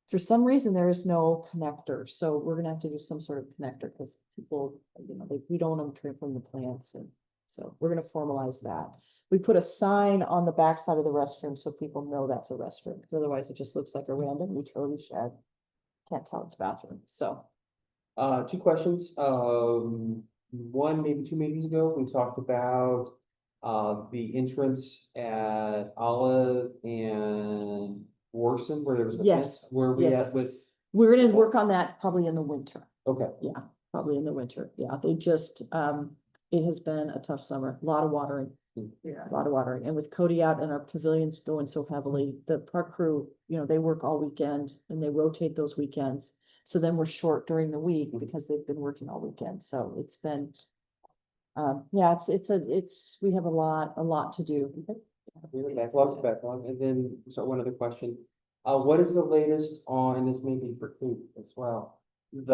for some reason, there is no connector. So we're gonna have to do some sort of connector because people, we don't want them trampling the plants and so we're gonna formalize that. We put a sign on the backside of the restroom so people know that's a restroom, because otherwise it just looks like a random utility shed. Can't tell it's a bathroom, so. Two questions, one, maybe 2 meetings ago, we talked about the entrance at Olive and Warson, where there was a Yes, fence, where we yes. at with, We're gonna work on that probably in the winter. okay. Yeah, probably in the winter. Yeah, they just, it has been a tough summer, a lot of watering. Yeah. A lot of watering, and with Cody out and our pavilions going so heavily, the park crew, they work all weekend and they rotate those weekends. So then we're short during the week because they've been working all weekend, so it's been. Yeah, we have a lot to do. Backlog, and then, so one other question. What is the latest on, and this may be for Kate as well, the,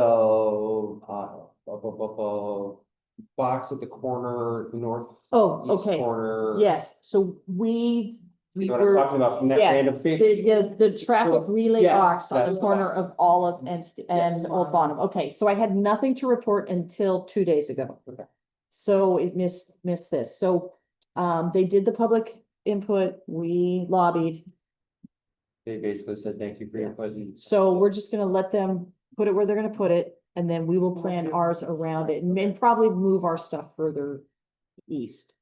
box at the corner, the north. Oh, east okay. Corner. Yes, so we You know what I'm were, talking about, from that yeah, random face? the traffic relay Yeah, box on that's the the corner of Olive and Yes. Old Bonham. Okay, so I had nothing to report until 2 days ago. Okay. So it missed this. So, they did the public input, we lobbied. They basically said, thank you for your presence. So we're just gonna let them put it where they're gonna put it, and then we will plan ours around it and probably move our stuff further east.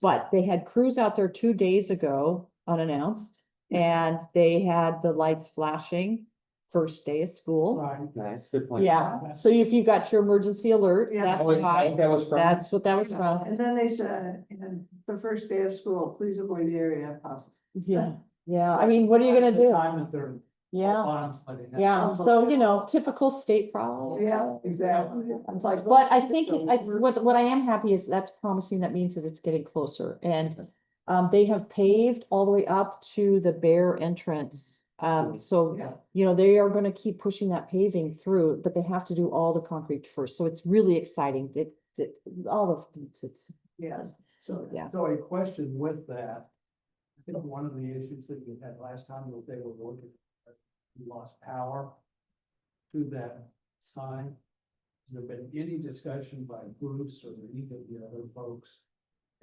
But they had crews out there 2 days ago unannounced, and they had the lights flashing first day of school. Right. Nice, good point. Yeah, so if you got your emergency alert, Yeah. that's Oh, wait, why, that was from. that's what that was from. And then they said, and the first day of school, please avoid the area if possible. Yeah, yeah, I mean, what are you gonna The do? time that they're. Yeah, bottoms letting out. yeah, so, typical state problem. Yeah, exactly. It's like. But I think, what I am happy is that's promising, that means that it's getting closer, and they have paved all the way up to the Bear entrance. So, Yeah. they are gonna keep pushing that paving through, but they have to do all the concrete first, so it's really exciting, all of it's. Yeah. So, Yeah. so a question with that. I think one of the issues that you had last time was they were looking, you lost power to that sign. Has there been any discussion by Bruce or any of the other folks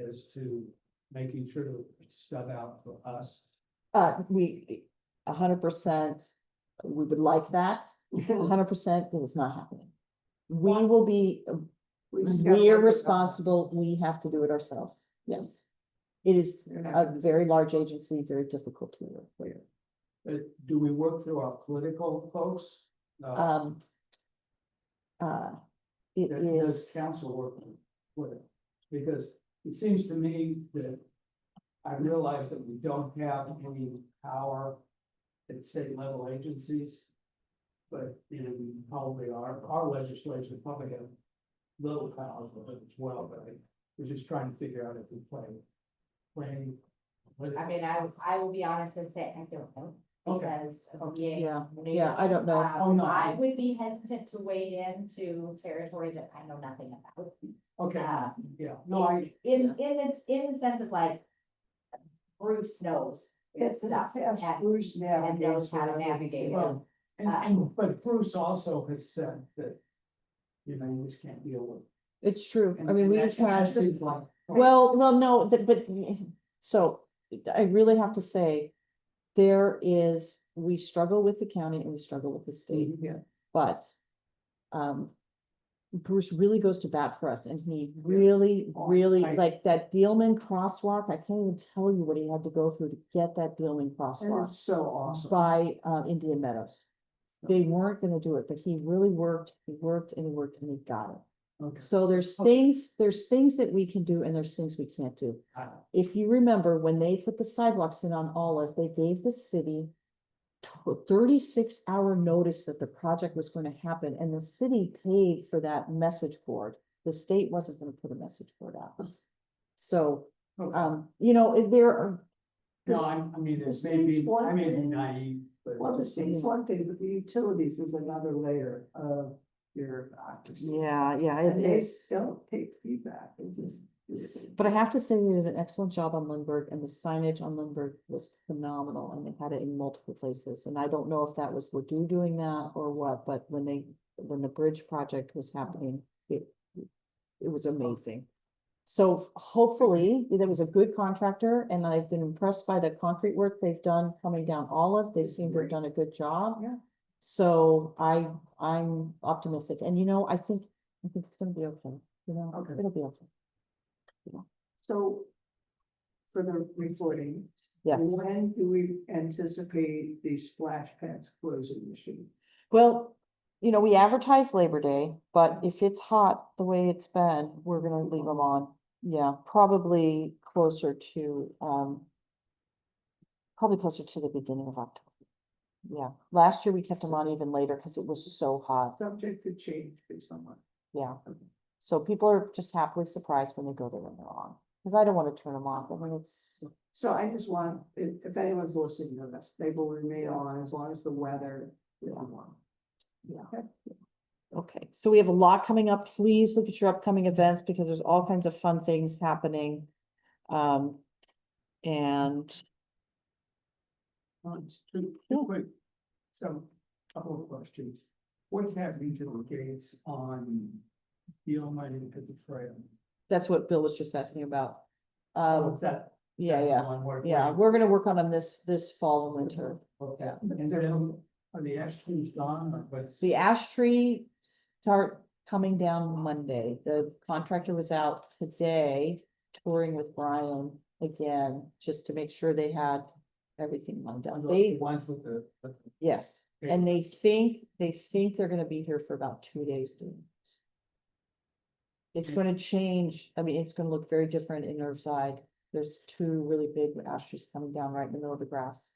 as to making sure to stub out for us? We, 100%, we would like that, 100%, it is not happening. We will be, just gotta we are work it out. responsible, we have to do it ourselves, yes. It is a very large agency, very difficult to work with. Do we work through our political folks? It Does is, council work with it? Because it seems to me that I realize that we don't have any power at state level agencies. But, we probably our legislation probably have little power with it as well, but we're just trying to figure out if we play. I mean, I will be honest and say, I don't know. Okay. Because of being yeah, new. yeah, I don't know. Oh, no. I would be hesitant to wade into territory that I know nothing about. Okay, Um, yeah, no, in the sense of like, Bruce knows this stuff. Yes, and- Bruce and knows how to navigates navigate it. well, but Bruce also has said that, you just can't deal with. it's true, and- I mean, and we've that- and had. that seems like- Well, no, but, so, I really have to say, we struggle with the county and we struggle with the state, Yeah. but. Bruce really goes to bat for us, and he really, like that Dealman crosswalk, I can't even tell you what he had to go through to get that Dealman And crosswalk it's so awesome. by, Indian Meadows. they weren't gonna do it, but he really worked, and he got it. Okay. So there's things that we can do and there's things we can't do. Ah. If you remember, when they put the sidewalks in on Olive, they gave the city 36-hour notice that the project was going to happen, and the city paid for that message board. The state wasn't gonna put a message board out. So, Okay. you know, there are. No, I mean, the it may be, state's one I may be thing. naive, but. Well, the state's one thing, but the utilities is another layer of bureaucracy. Yeah, And they don't take feedback, they just. do it. But I have to say, they did an excellent job on Lindbergh, and the signage on Lindbergh was phenomenal, and they had it in multiple places, and I don't know if that was Ledoux doing that or what, but when the bridge project was happening, it was amazing. So hopefully, there was a good contractor, and I've been impressed by the concrete work they've done coming down Olive, they seem to have done a good job. Yeah. So I'm optimistic, and you know, I think it's gonna be okay, you know, Okay. it'll be okay. So for the reporting, Yes. when do we anticipate these splash pads closing this year? Well, you know, we advertise Labor Day, but if it's hot the way it's been, we're gonna leave them on. Yeah, probably closer to, probably closer to the beginning of October. Yeah, last year we kept them on even later because it was so hot. Subject to change based on what? Yeah. So people are just happily surprised when they go there when they're on, because I don't want to turn them off. I mean, it's, So I just want, if anyone's listening to this, they will remain on as long as the weather is warm. Yeah. Okay. okay, so we have a lot coming up. Please look at your upcoming events because there's all kinds of fun things happening. And Two Yeah. quick, so, couple of questions. What's happening to the gates on Deal Money to the trail? that's what Bill was just asking about. What's that? Yeah, Is that yeah, one where- yeah, we're gonna work on them this fall and winter. Okay, and then are the ash trees gone or what's? The ash tree start coming down Monday. The contractor was out today touring with Brian again, just to make sure they had everything lined up. The They, ones with the. yes, and they think they're gonna be here for about 2 days doing this. It's gonna change, I mean, it's gonna look very different in Earthside. There's 2 really big ash trees coming down right in the middle of the grass.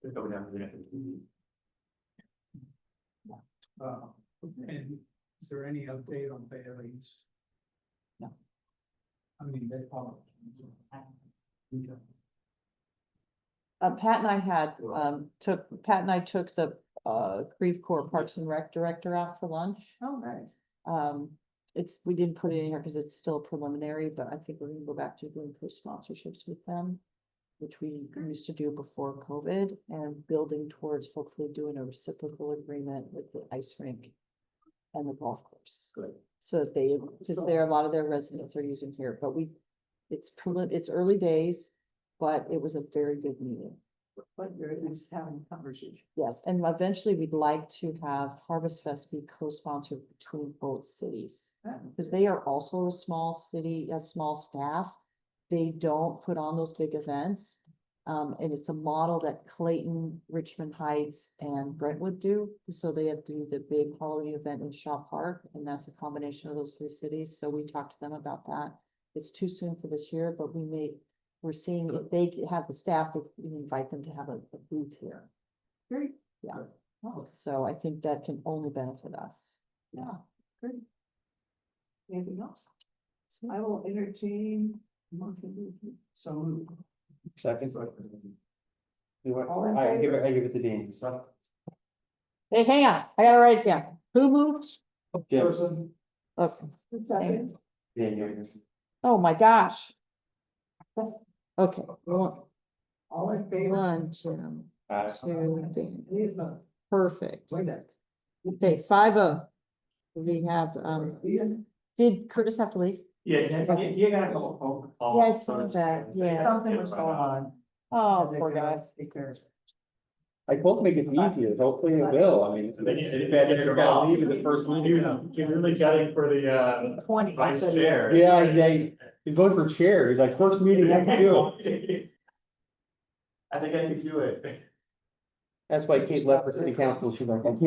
They're coming down to the next. And is there any update on Bailey's? No. I mean, they follow. Okay. Pat and I had, Pat and I took the, Creve Coeur Parks and Rec director out for lunch. Oh, nice. We didn't put it in here because it's still preliminary, but I think we're gonna go back to doing co-sponsorships with them, which we used to do before COVID, and building towards hopefully doing a reciprocal agreement with the ice rink and the golf course. Good. So that they, because there, a lot of their residents are using here, but it's early days, but it was a very good meeting. But you're at least having conversation. Yes, and eventually we'd like to have Harvest Fest be co-sponsored between both cities. Because they are also a small city, a small staff. They don't put on those big events. And it's a model that Clayton, Richmond Heights, and Brentwood do. So they have to do the big Halloween event in Shaw Park, and that's a combination of those 3 cities. So we talked to them about that. It's too soon for this year, but we're seeing if they have the staff, we can invite them to have a booth here. Great. Yeah. So I think that can only benefit us. Yeah, great. Anything else? I will entertain. So. Second. Do All in I give favor? it to Dean. Hey, hang on, I gotta write it down. Who moved? Jim. Person, Okay. Second. Dan, you're- Oh, my gosh. Okay, All in favor? 1, Jim, 2, Dan. Any opposed? Perfect. Wait a minute. Okay, 5-0. We have, Ian, did Curtis have to leave? Yeah, you gotta go home. Yeah, I saw that, yeah. something was going on. Oh, They poor gotta guy. Take care of it. I told him make it easier, hopefully it will, I mean. And then you- it's bad if you're gonna leave in the first meeting. You're really gutting for the 20. vice chair. Yeah, exactly. He's voting for chair, he's like, first meeting, I can do it. I think I could do it. That's why Kate left for city council. She's like, I can't